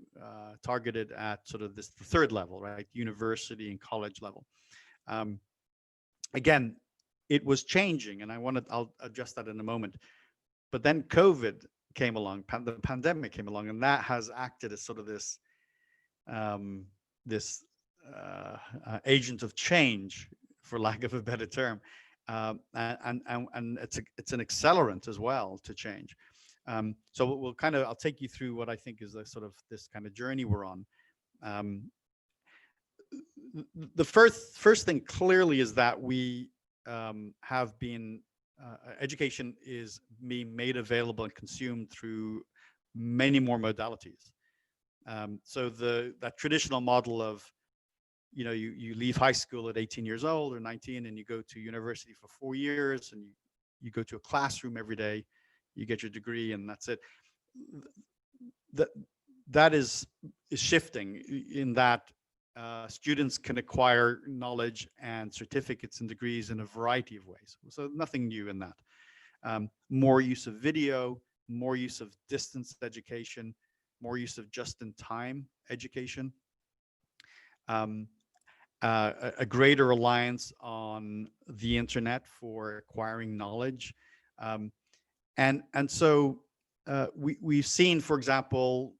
targeted at sort of the third level, right? University and college level. Again, it was changing, and I'll address that in a moment. But then COVID came along, the pandemic came along, and that has acted as sort of this agent of change, for lack of a better term, and it's an accelerant as well to change. So I'll take you through what I think is the sort of this kind of journey we're on. The first thing clearly is that we have been, education is being made available and consumed through many more modalities. So that traditional model of, you leave high school at 18 years old or 19 and you go to university for 4 years and you go to a classroom every day, you get your degree and that's it. That is shifting in that students can acquire knowledge and certificates and degrees in a variety of ways. So nothing new in that. More use of video, more use of distance education, more use of just-in-time education, a greater reliance on the internet for acquiring knowledge. And so we've seen, for example,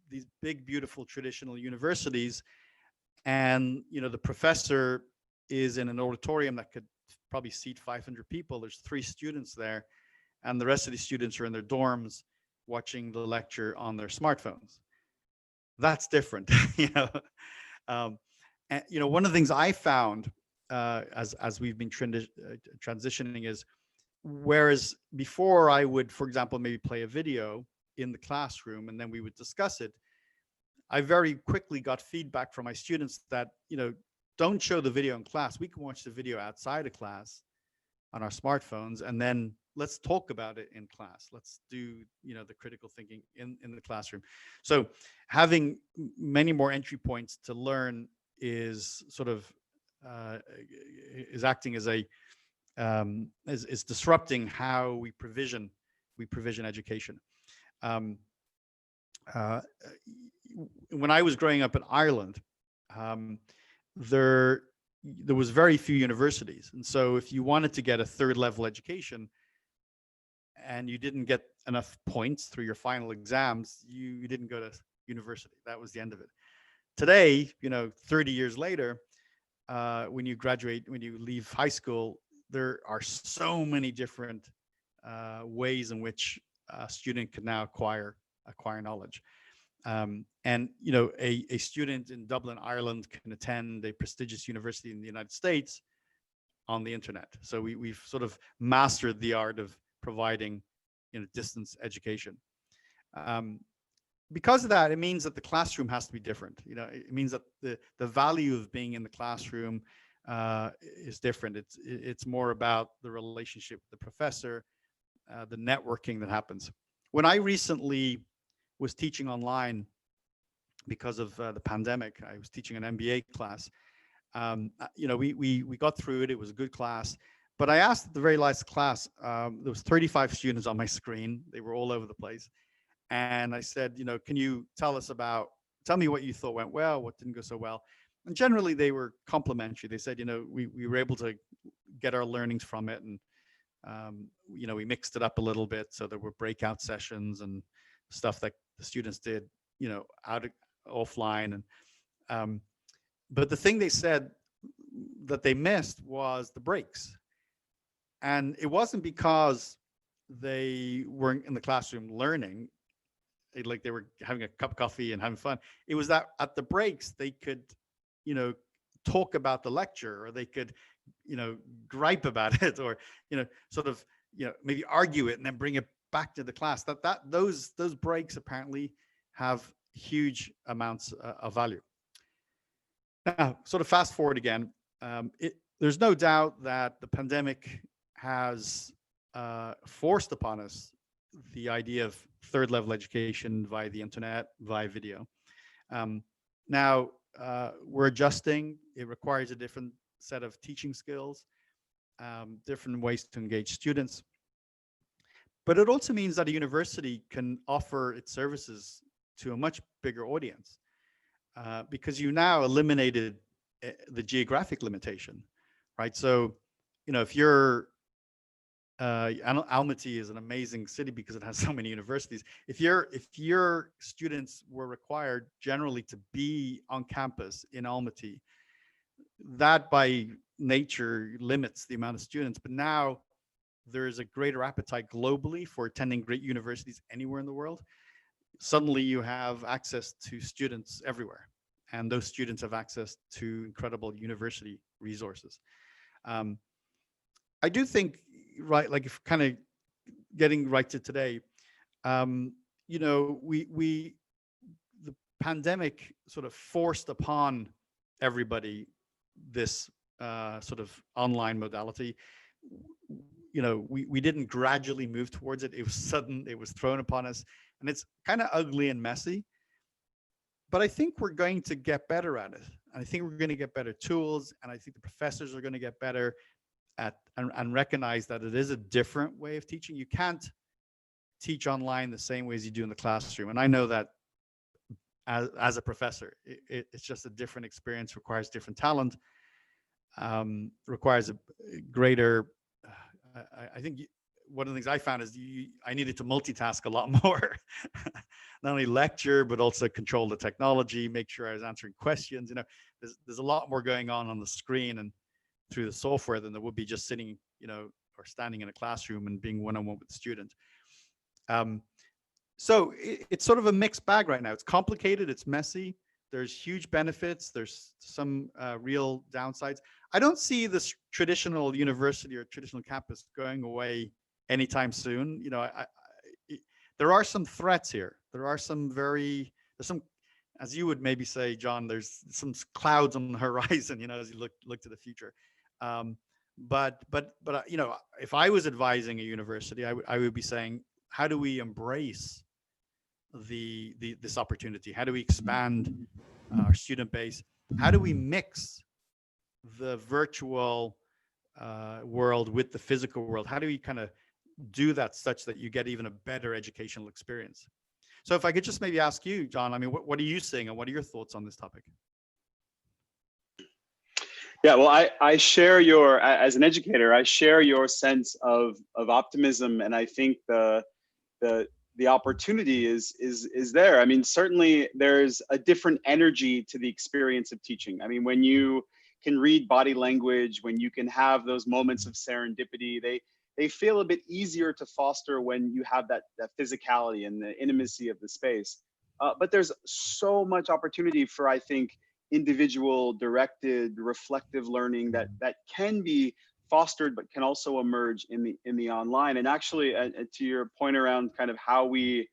these big, beautiful traditional universities, and the professor is in an auditorium that could probably seat 500 people. There's 3 students there, and the rest of the students are in their dorms watching the lecture on their smartphones. That's different. And one of the things I found as we've been transitioning is, whereas before I would, for example, maybe play a video in the classroom and then we would discuss it, I very quickly got feedback from my students that, don't show the video in class. We can watch the video outside of class on our smartphones, and then let's talk about it in class. Let's do, the critical thinking in the classroom. So having many more entry points to learn is sort of is acting as is disrupting how we provision education. When I was growing up in Ireland, there was very few universities, and so if you wanted to get a third level education and you didn't get enough points through your final exams, you didn't go to university. That was the end of it. Today, 30 years later, when you graduate, when you leave high school, there are so many different ways in which a student can now acquire knowledge. And a student in Dublin, Ireland, can attend a prestigious university in the United States on the internet. So we've sort of mastered the art of providing distance education. Because of that, it means that the classroom has to be different. It means that the value of being in the classroom is different. It's more about the relationship with the professor, the networking that happens. When I recently was teaching online because of the pandemic, I was teaching an MBA class. We got through it. It was a good class. But I asked at the very last class, there was 35 students on my screen. They were all over the place. And I said, can you tell me what you thought went well, what didn't go so well? And generally they were complimentary. They said, we were able to get our learnings from it. And, we mixed it up a little bit. So there were breakout sessions and stuff that the students did, offline. And, but the thing they said that they missed was the breaks. And it wasn't because they weren't in the classroom learning, like they were having a cup of coffee and having fun. It was that at the breaks, they could, talk about the lecture, or they could, gripe about it, or, sort of, maybe argue it and then bring it back to the class. Those breaks apparently have huge amounts of value. Now, sort of fast forward again, there's no doubt that the pandemic has forced upon us the idea of third level education via the internet, via video. Now, we're adjusting. It requires a different set of teaching skills. different ways to engage students. But it also means that a university can offer its services to a much bigger audience, because you now eliminated the geographic limitation, right? So, you know, if you're Almaty is an amazing city because it has so many universities. If your students were required generally to be on campus in Almaty, that by nature limits the amount of students. But now there is a greater appetite globally for attending great universities anywhere in the world. Suddenly you have access to students everywhere, and those students have access to incredible university resources. I do think, right, like if kind of getting right to today, you know, the pandemic sort of forced upon everybody this sort of online modality. You know, we didn't gradually move towards it. It was sudden, it was thrown upon us, and it's kind of ugly and messy. But I think we're going to get better at it. And I think we're going to get better tools, and I think the professors are going to get better at and recognize that it is a different way of teaching. You can't teach online the same way as you do in the classroom. And I know that as a professor, it's just a different experience, requires different talent, requires a greater, I think one of the things I found is I needed to multitask a lot more, not only lecture, but also control the technology, make sure I was answering questions. You know, there's a lot more going on the screen and through the software than there would be just sitting, you know, or standing in a classroom and being one-on-one with the student. So it's sort of a mixed bag right now. It's complicated, it's messy. There's huge benefits. There's some real downsides. I don't see this traditional university or traditional campus going away anytime soon. You know, there are some threats here. There are some there's some, as you would maybe say, John, there's some clouds on the horizon, you know, as you look to the future. But you know, if I was advising a university, I would be saying, how do we embrace this opportunity? How do we expand our student base? How do we mix the virtual world with the physical world? How do we kind of do that such that you get even a better educational experience? So if I could just maybe ask you, John, I mean, what are you seeing and what are your thoughts on this topic? Yeah, well, I share your, as an educator, I share your sense of optimism, and I think the opportunity is there. I mean, certainly there's a different energy to the experience of teaching. I mean, when you can read body language, when you can have those moments of serendipity, they feel a bit easier to foster when you have that physicality and the intimacy of the space. But there's so much opportunity for, I think, individual directed reflective learning that can be fostered but can also emerge in the online. And actually, to your point around kind of how we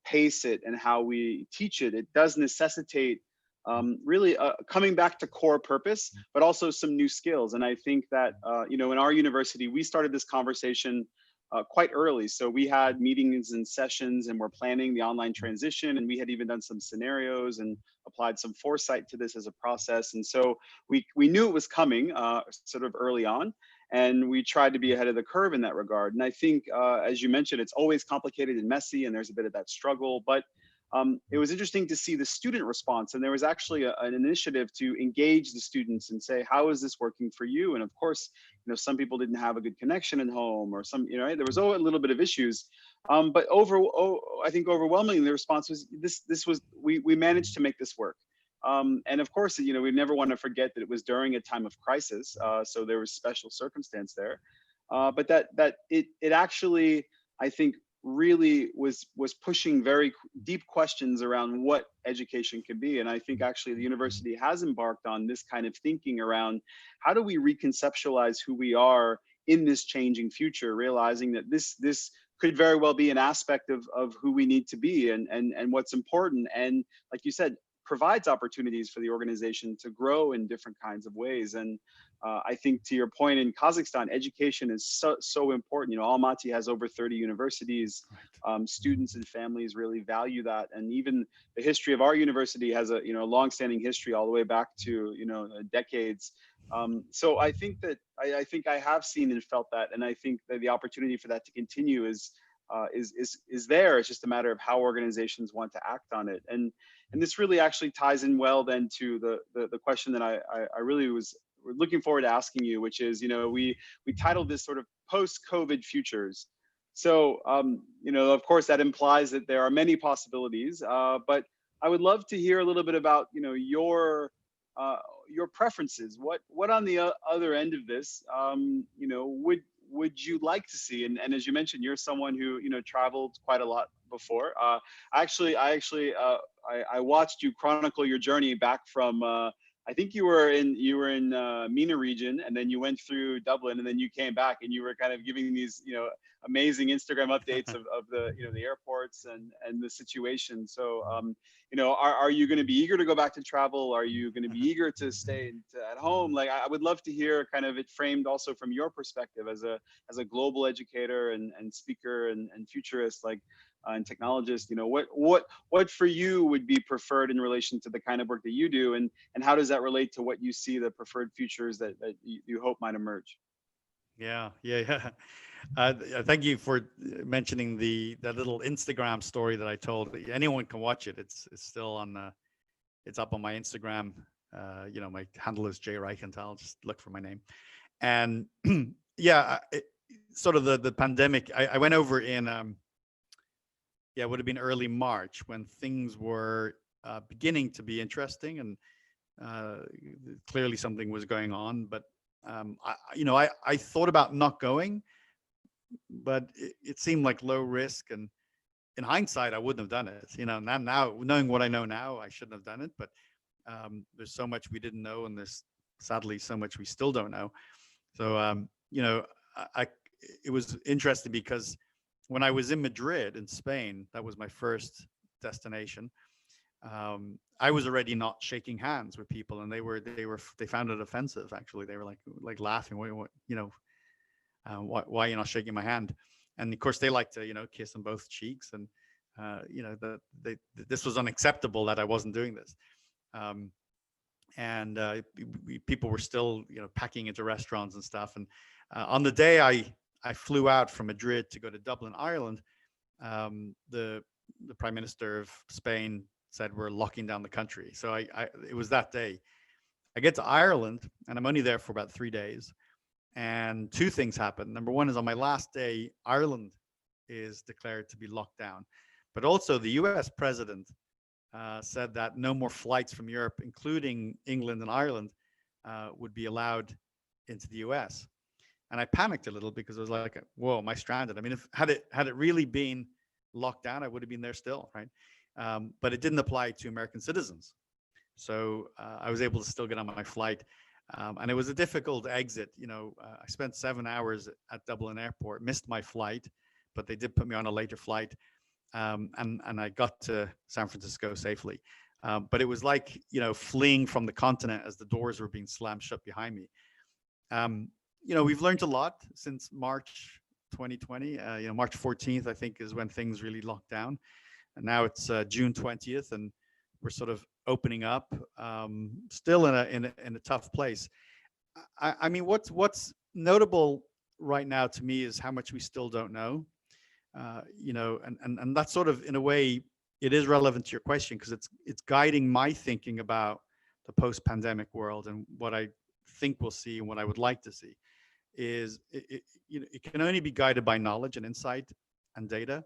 pace it and how we teach it, it does necessitate really coming back to core purpose, but also some new skills. And I think that you know, in our university, we started this conversation quite early. So we had meetings and sessions, and we're planning the online transition, and we had even done some scenarios and applied some foresight to this as a process. And so we knew it was coming sort of early on, and we tried to be ahead of the curve in that regard. And I think, as you mentioned, it's always complicated and messy, and there's a bit of that struggle, but it was interesting to see the student response. And there was actually an initiative to engage the students and say, how is this working for you? And of course, you know, some people didn't have a good connection at home, or some, you know, there was a little bit of issues. But I think overwhelmingly the response was we managed to make this work. And of course, you know, we never want to forget that it was during a time of crisis. So there was special circumstance there. But that it actually, I think, really was pushing very deep questions around what education can be. And I think actually the university has embarked on this kind of thinking around how do we reconceptualize who we are in this changing future, realizing that this could very well be an aspect of who we need to be and what's important. And like you said, provides opportunities for the organization to grow in different kinds of ways. And I think to your point, in Kazakhstan, education is so important. You know, Almaty has over 30 universities. Right. Students and families really value that. And even the history of our university has a, long-standing history all the way back to, decades. So I think that I think I have seen and felt that. And I think that the opportunity for that to continue is there. It's just a matter of how organizations want to act on it. And this really actually ties in well then to the question that I really was looking forward to asking you, which is, we titled this sort of post-COVID futures. So, of course, that implies that there are many possibilities, but I would love to hear a little bit about, your preferences. What on the other end of this, would you like to see? And as you mentioned, you're someone who, traveled quite a lot before. I watched you chronicle your journey back from, I think you were in MENA region, and then you went through Dublin, and then you came back, and you were kind of giving these, amazing Instagram updates of the, the airports and the situation. So, are you going to be eager to go back to travel? Are you going to be eager to stay at home? Like, I would love to hear kind of it framed also from your perspective as a global educator and speaker and futurist, like, and technologist. What for you would be preferred in relation to the kind of work that you do, and how does that relate to what you see the preferred futures that you hope might emerge? Yeah. Thank you for mentioning that little Instagram story that I told. Anyone can watch it. It's still it's up on my Instagram. My handle is J Reichental. Just look for my name. And sort of the pandemic. I went over in it would have been early March, when things were beginning to be interesting, and clearly something was going on. But I thought about not going, but it seemed like low risk, and in hindsight, I wouldn't have done it. Now knowing what I know now, I shouldn't have done it. But there's so much we didn't know, and there's sadly so much we still don't know. So it was interesting because when I was in Madrid in Spain, that was my first destination. I was already not shaking hands with people, and they found it offensive. Actually, they were like laughing. Why are you not shaking my hand? And of course, they like to kiss on both cheeks, and this was unacceptable that I wasn't doing this. People were still packing into restaurants and stuff. And on the day I flew out from Madrid to go to Dublin, Ireland, the Prime Minister of Spain said we're locking down the country. So it was that day. I get to Ireland, and I'm only there for about 3 days. And two things happened. Number one is, on my last day, Ireland is declared to be locked down. But also the US president said that no more flights from Europe, including England and Ireland, would be allowed into the US. And I panicked a little, because I was like, whoa, am I stranded? I mean, had it really been locked down, I would have been there still, right? But it didn't apply to American citizens. So I was able to still get on my flight. And it was a difficult exit. I spent 7 hours at Dublin airport, missed my flight, but they did put me on a later flight. And I got to San Francisco safely. But it was like, fleeing from the continent as the doors were being slammed shut behind me. We've learned a lot since March 2020. March 14th, I think, is when things really locked down. And now it's June 20th, and we're sort of opening up, still in a tough place. I mean, what's notable right now to me is how much we still don't know. And that's sort of, in a way, it is relevant to your question, because it's guiding my thinking about the post-pandemic world, and what I think we'll see and what I would like to see is it can only be guided by knowledge and insight and data,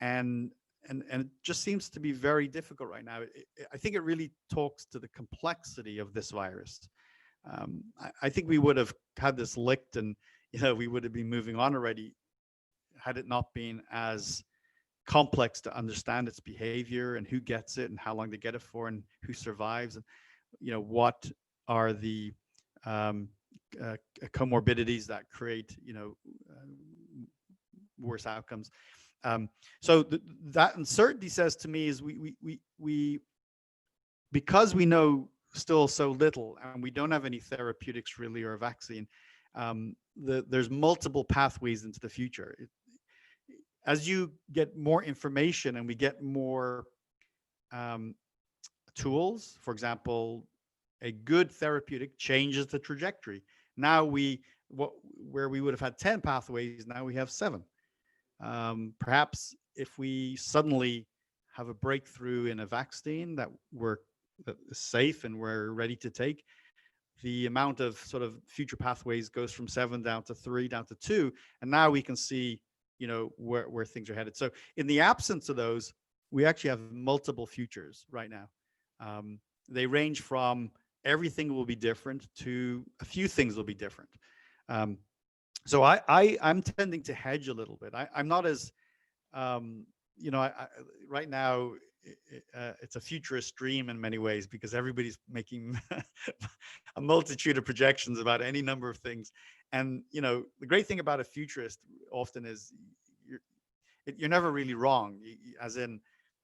and it just seems to be very difficult right now. I think it really talks to the complexity of this virus. I think we would have had this licked, and we would have been moving on already, had it not been as complex to understand its behavior, and who gets it, and how long they get it for, and who survives, and what are the comorbidities that create worse outcomes. So that uncertainty says to me is we because we know still so little and we don't have any therapeutics really or a vaccine, there's multiple pathways into the future. As you get more information and we get more tools, for example, a good therapeutic changes the trajectory. Now where we would have had 10 pathways, now we have 7. Perhaps if we suddenly have a breakthrough in a vaccine that is safe and we're ready to take, the amount of sort of future pathways goes from 7 down to 3, down to 2. And now we can see, where things are headed. So in the absence of those, we actually have multiple futures right now. They range from everything will be different to a few things will be different. So I'm tending to hedge a little bit. I'm not as, right now, it's a futurist dream in many ways because everybody's making a multitude of projections about any number of things. And, the great thing about a futurist often is you're never really wrong. As in,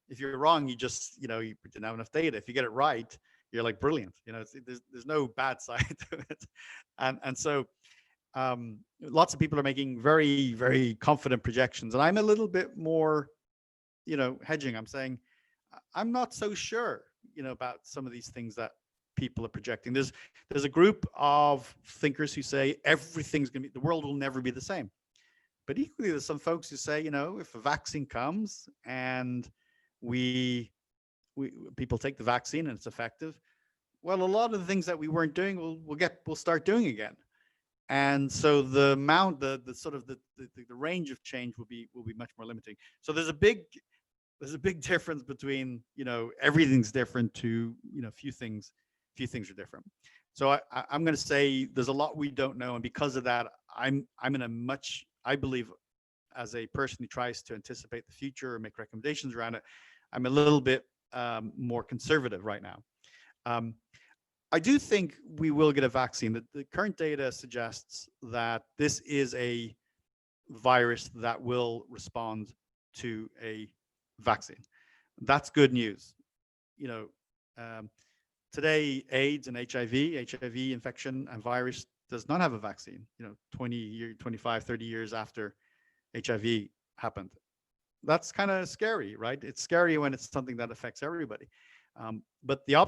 if you're wrong, you just, you didn't have enough data. If you get it right, you're like brilliant. There's no bad side to it. And so lots of people are making very, very confident projections. And I'm a little bit more, hedging. I'm saying, I'm not so sure, about some of these things that people are projecting. There's a group of thinkers who say the world will never be the same. But equally, there's some folks who say, if a vaccine comes and people take the vaccine and it's effective, well, a lot of the things that we weren't doing, we'll start doing again. And so the amount, the range of change will be much more limiting. So there's a big difference between, everything's different to, few things are different. So I'm going to say there's a lot we don't know. And because of that, I'm in a much, I believe, as a person who tries to anticipate the future or make recommendations around it, I'm a little bit more conservative right now. I do think we will get a vaccine. The current data suggests that this is a virus that will respond to a vaccine. That's good news. Today, AIDS and HIV infection and virus does not have a vaccine, 25, 30 years after HIV happened. That's kind of scary, right? It's scary when it's something that affects everybody. But there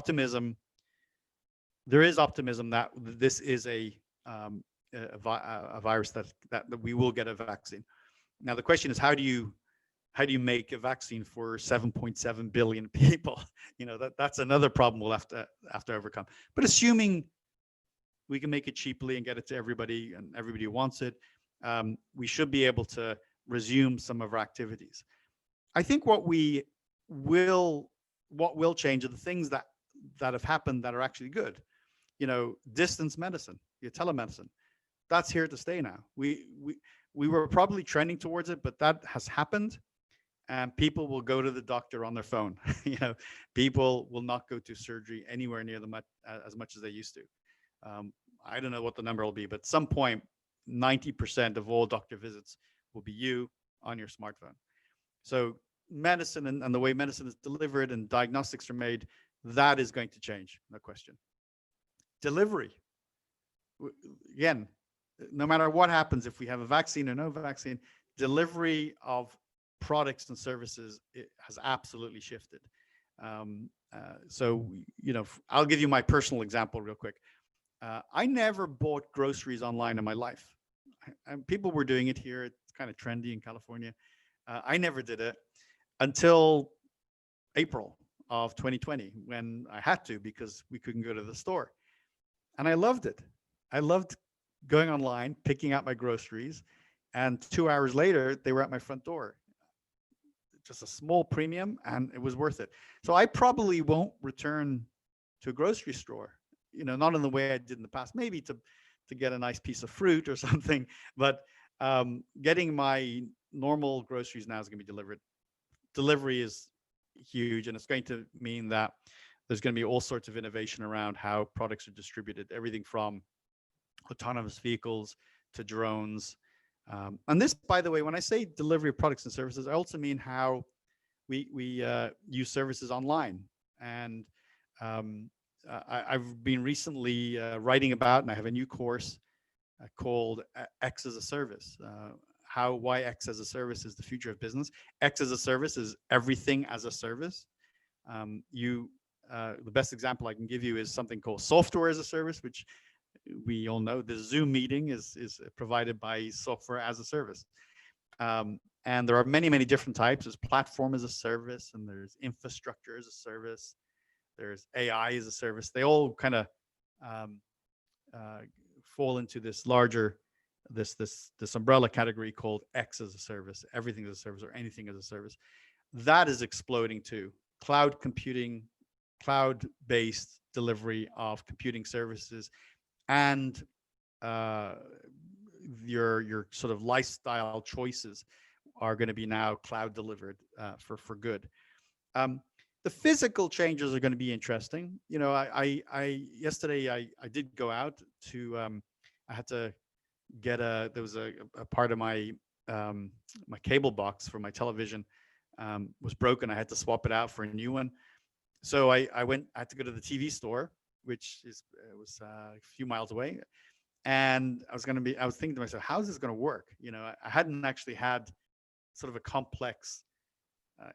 is optimism that this is a virus that we will get a vaccine. Now, the question is, how do you make a vaccine for 7.7 billion people? That's another problem we'll have to overcome. But assuming we can make it cheaply and get it to everybody and everybody who wants it, we should be able to resume some of our activities. I think what will change are the things that have happened that are actually good. Distance medicine, telemedicine, that's here to stay now. We were probably trending towards it, but that has happened. And people will go to the doctor on their phone. People will not go to surgery anywhere near as much as they used to. I don't know what the number will be, but at some point, 90% of all doctor visits will be you on your smartphone. So medicine and the way medicine is delivered and diagnostics are made, that is going to change, no question. Delivery, again, no matter what happens, if we have a vaccine or no vaccine, delivery of products and services, it has absolutely shifted. So, I'll give you my personal example real quick. I never bought groceries online in my life. People were doing it here. It's kind of trendy in California. I never did it until April of 2020 when I had to because we couldn't go to the store. And I loved it. I loved going online, picking out my groceries, and 2 hours later, they were at my front door. Just a small premium, and it was worth it. So I probably won't return to a grocery store, not in the way I did in the past, maybe to get a nice piece of fruit or something, but getting my normal groceries now is going to be delivered. Delivery is huge, and it's going to mean that there's going to be all sorts of innovation around how products are distributed, everything from autonomous vehicles to drones. And this, by the way, when I say delivery of products and services, I also mean how we use services online. And I've been recently writing about, and I have a new course called X as a Service. Why X as a Service is the future of business. X as a Service is everything as a service. The best example I can give you is something called software as a service, which we all know. The Zoom meeting is provided by software as a service. And there are many, many different types. There's platform as a service, and there's infrastructure as a service. There's AI as a service. They all kind of fall into this larger, this umbrella category called X as a service, everything as a service, or anything as a service. That is exploding too. Cloud computing, cloud-based delivery of computing services, and your sort of lifestyle choices are going to be now cloud delivered for good. The physical changes are going to be interesting. You know, yesterday I did go out to I had to get there was a part of my my cable box for my television was broken. I had to swap it out for a new one. So I had to go to the TV store, which was a few miles away. And I was thinking to myself, how is this going to work? You know, I hadn't actually had sort of a complex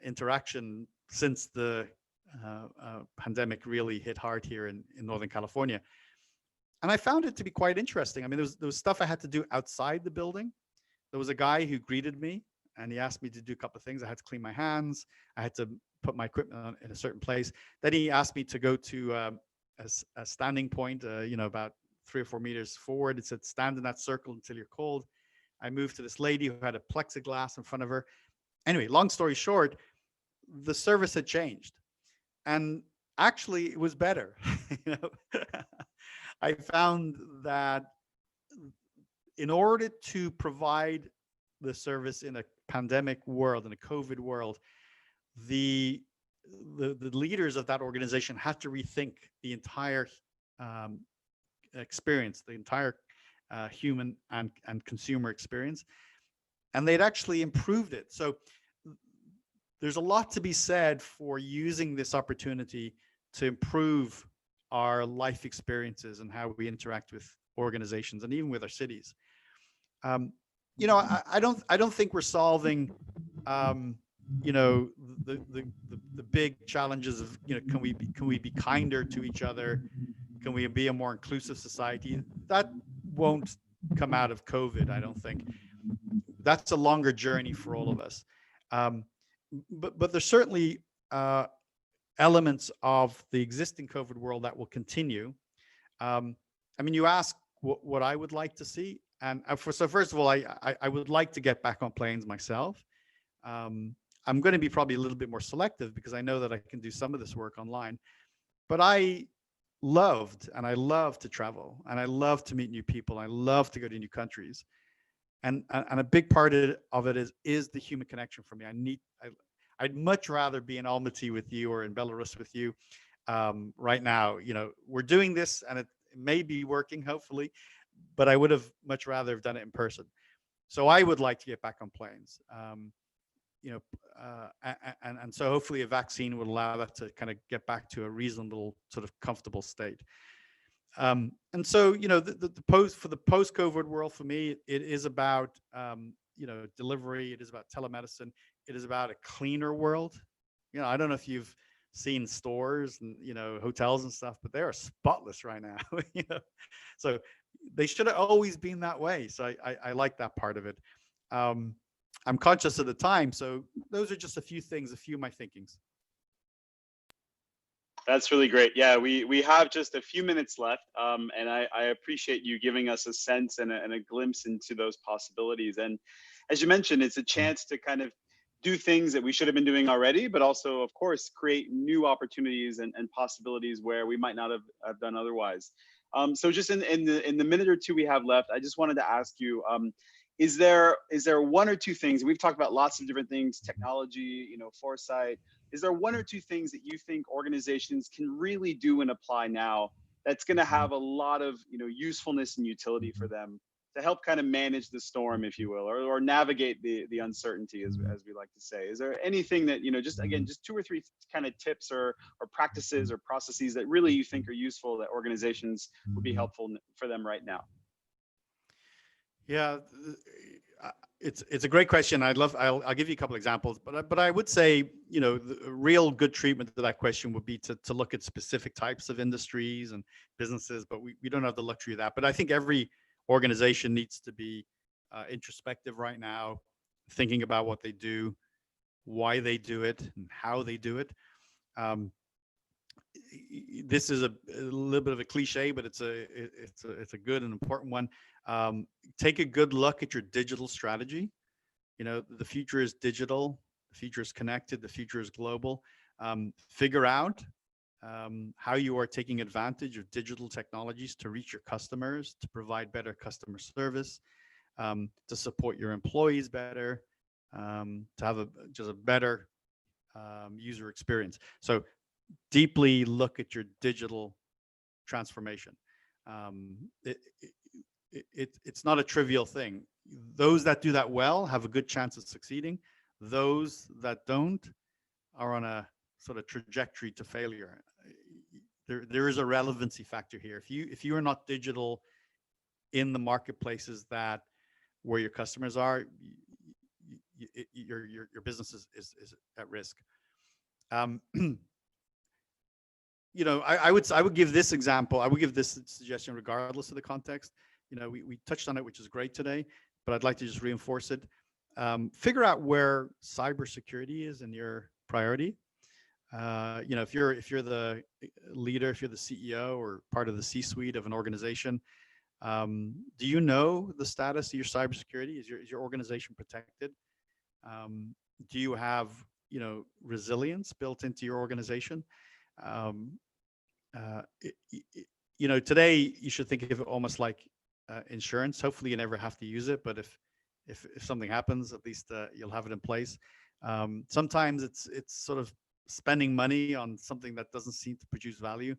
interaction since the pandemic really hit hard here in Northern California. And I found it to be quite interesting. I mean, there was stuff I had to do outside the building. There was a guy who greeted me, and he asked me to do a couple of things. I had to clean my hands. I had to put my equipment in a certain place. Then he asked me to go to a standing point, you know, about 3 or 4 meters forward. It said, stand in that circle until you're cold. I moved to this lady who had a plexiglass in front of her. Anyway, long story short, the service had changed. And actually, it was better. You know, I found that in order to provide the service in a pandemic world, in a COVID world, the leaders of that organization had to rethink the entire experience, the entire human and consumer experience, and they'd actually improved it. So there's a lot to be said for using this opportunity to improve our life experiences and how we interact with organizations and even with our cities. You know, I don't think we're solving, you know, the big challenges of, you know, can we be kinder to each other? Can we be a more inclusive society? That won't come out of COVID, I don't think. That's a longer journey for all of us. But there's certainly elements of the existing COVID world that will continue. I mean, you ask what I would like to see. And so first of all, I would like to get back on planes myself. I'm going to be probably a little bit more selective because I know that I can do some of this work online. But I love to travel, and I love to meet new people. I love to go to new countries. And a big part of it is the human connection for me. I'd much rather be in Almaty with you or in Belarus with you right now. You know, we're doing this, and it may be working, hopefully, but I would have much rather have done it in person. So I would like to get back on planes. You know, and so hopefully a vaccine would allow that to kind of get back to a reasonable, sort of comfortable state. And so, you know, the post-COVID world for me, it is about, you know, delivery. It is about telemedicine. It is about a cleaner world. You know, I don't know if you've seen stores and, you know, hotels and stuff, but they are spotless right now. You know, so they should have always been that way. So I like that part of it. I'm conscious of the time, so those are just a few of my thinkings. That's really great. Yeah, we have just a few minutes left, and I appreciate you giving us a sense and a glimpse into those possibilities. And as you mentioned, it's a chance to kind of do things that we should have been doing already, but also, of course, create new opportunities and possibilities where we might not have done otherwise. So just in the minute or two we have left, I just wanted to ask you, is there one or two things? We've talked about lots of different things, technology, you know, foresight. Is there one or two things that you think organizations can really do and apply now that's going to have a lot of, you know, usefulness and utility for them help kind of manage the storm, if you will, or navigate the uncertainty, as we like to say? Is there anything that, just again, just 2 or 3 kind of tips or practices or processes that really you think are useful that organizations would be helpful for them right now? Yeah, it's a great question. I'll give you a couple examples, but I would say, the real good treatment to that question would be to look at specific types of industries and businesses, but we don't have the luxury of that. But I think every organization needs to be introspective right now, thinking about what they do, why they do it, and how they do it. This is a little bit of a cliche, but it's a good and important one. Take a good look at your digital strategy. The future is digital, the future is connected, the future is global. Figure out how you are taking advantage of digital technologies to reach your customers, to provide better customer service, to support your employees better, to have just a better user experience. So deeply look at your digital transformation. It's not a trivial thing. Those that do that well have a good chance of succeeding. Those that don't are on a sort of trajectory to failure. There is a relevancy factor here. If you are not digital in the marketplaces where your customers are, your business is at risk. I would give this example. I would give this suggestion regardless of the context. We touched on it, which is great today, but I'd like to just reinforce it. Figure out where cybersecurity is in your priority. If you're the leader, if you're the CEO or part of the C-suite of an organization, do you know the status of your cybersecurity? Is your organization protected? Do you have resilience built into your organization? Today you should think of it almost like insurance. Hopefully you never have to use it, but if something happens, at least you'll have it in place. Sometimes it's sort of spending money on something that doesn't seem to produce value.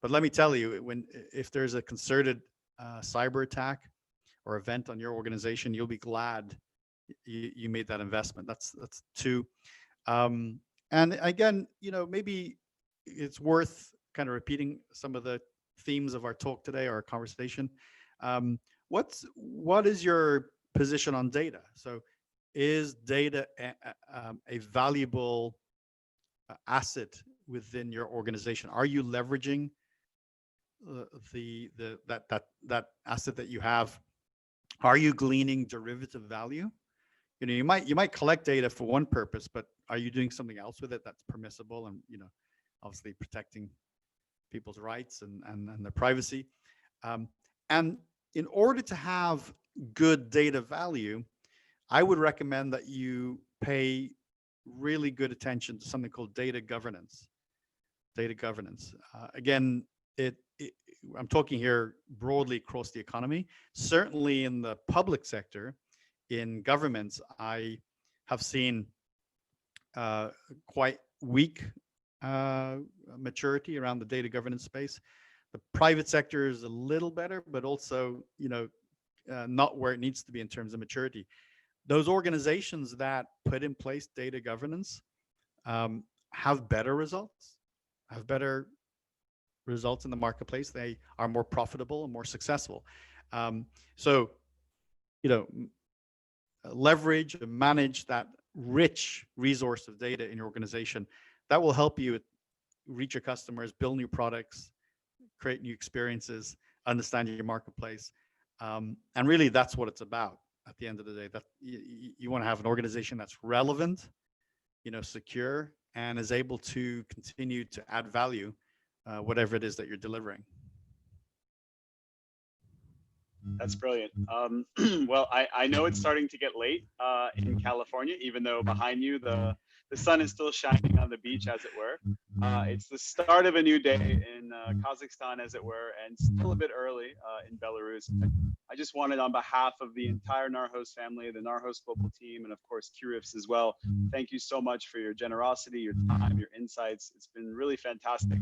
But let me tell you, if there's a concerted cyber attack or event on your organization, you'll be glad you made that investment. That's 2. And again, maybe it's worth kind of repeating some of the themes of our talk today, our conversation. What is your position on data? So is data a valuable asset within your organization? Are you leveraging that asset that you have? Are you gleaning derivative value? You might collect data for one purpose, but are you doing something else with it that's permissible and obviously protecting people's rights and their privacy? And in order to have good data value, I would recommend that you pay really good attention to something called data governance. Data governance. Again, I'm talking here broadly across the economy. Certainly in the public sector, in governments, I have seen quite weak maturity around the data governance space. The private sector is a little better, but also, not where it needs to be in terms of maturity. Those organizations that put in place data governance have better results in the marketplace. They are more profitable and more successful. So, leverage and manage that rich resource of data in your organization. That will help you reach your customers, build new products, create new experiences, understand your marketplace. And really that's what it's about at the end of the day. That you want to have an organization that's relevant, secure, and is able to continue to add value, whatever it is that you're delivering. That's brilliant. Well, I know it's starting to get late in California, even though behind you the sun is still shining on the beach, as it were. It's the start of a new day in Kazakhstan, as it were, and still a bit early in Belarus. I just wanted, on behalf of the entire Narhos family, the Narhos Global team, and of course Curifs as well, thank you so much for your generosity, your time, your insights. It's been really fantastic.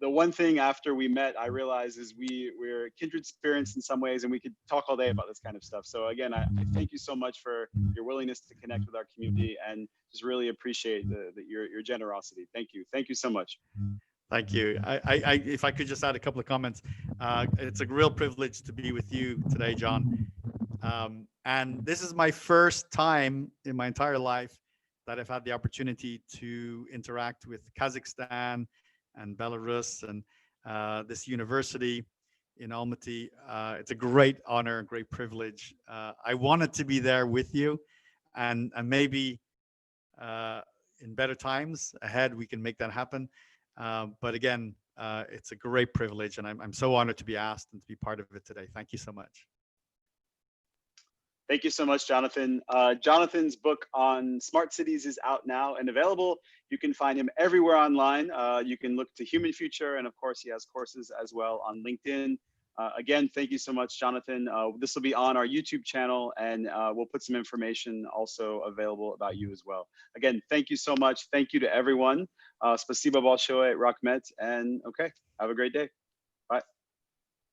the one thing after we met, I realized is we're kindred spirits in some ways, and we could talk all day about this kind of stuff. So again, I thank you so much for your willingness to connect with our community, and just really appreciate your generosity. Thank you so much. Thank you. If I could just add a couple of comments, it's a real privilege to be with you today, John. And this is my first time in my entire life that I've had the opportunity to interact with Kazakhstan and Belarus and this university in Almaty. It's a great honor, great privilege. I wanted to be there with you, and maybe in better times ahead we can make that happen. But again, it's a great privilege, and I'm so honored to be asked and to be part of it today. Thank you so much. Thank you so much, Jonathan. Jonathan's book on smart cities is out now and available. You can find him everywhere online. You can look to Human Future, and of course, he has courses as well on LinkedIn. Again, thank you so much, Jonathan. This will be on our YouTube channel, and we'll put some information also available about you as well. Again, thank you so much. Thank you to everyone. Спасибо большое, Rahmet, and okay, have a great day. Bye.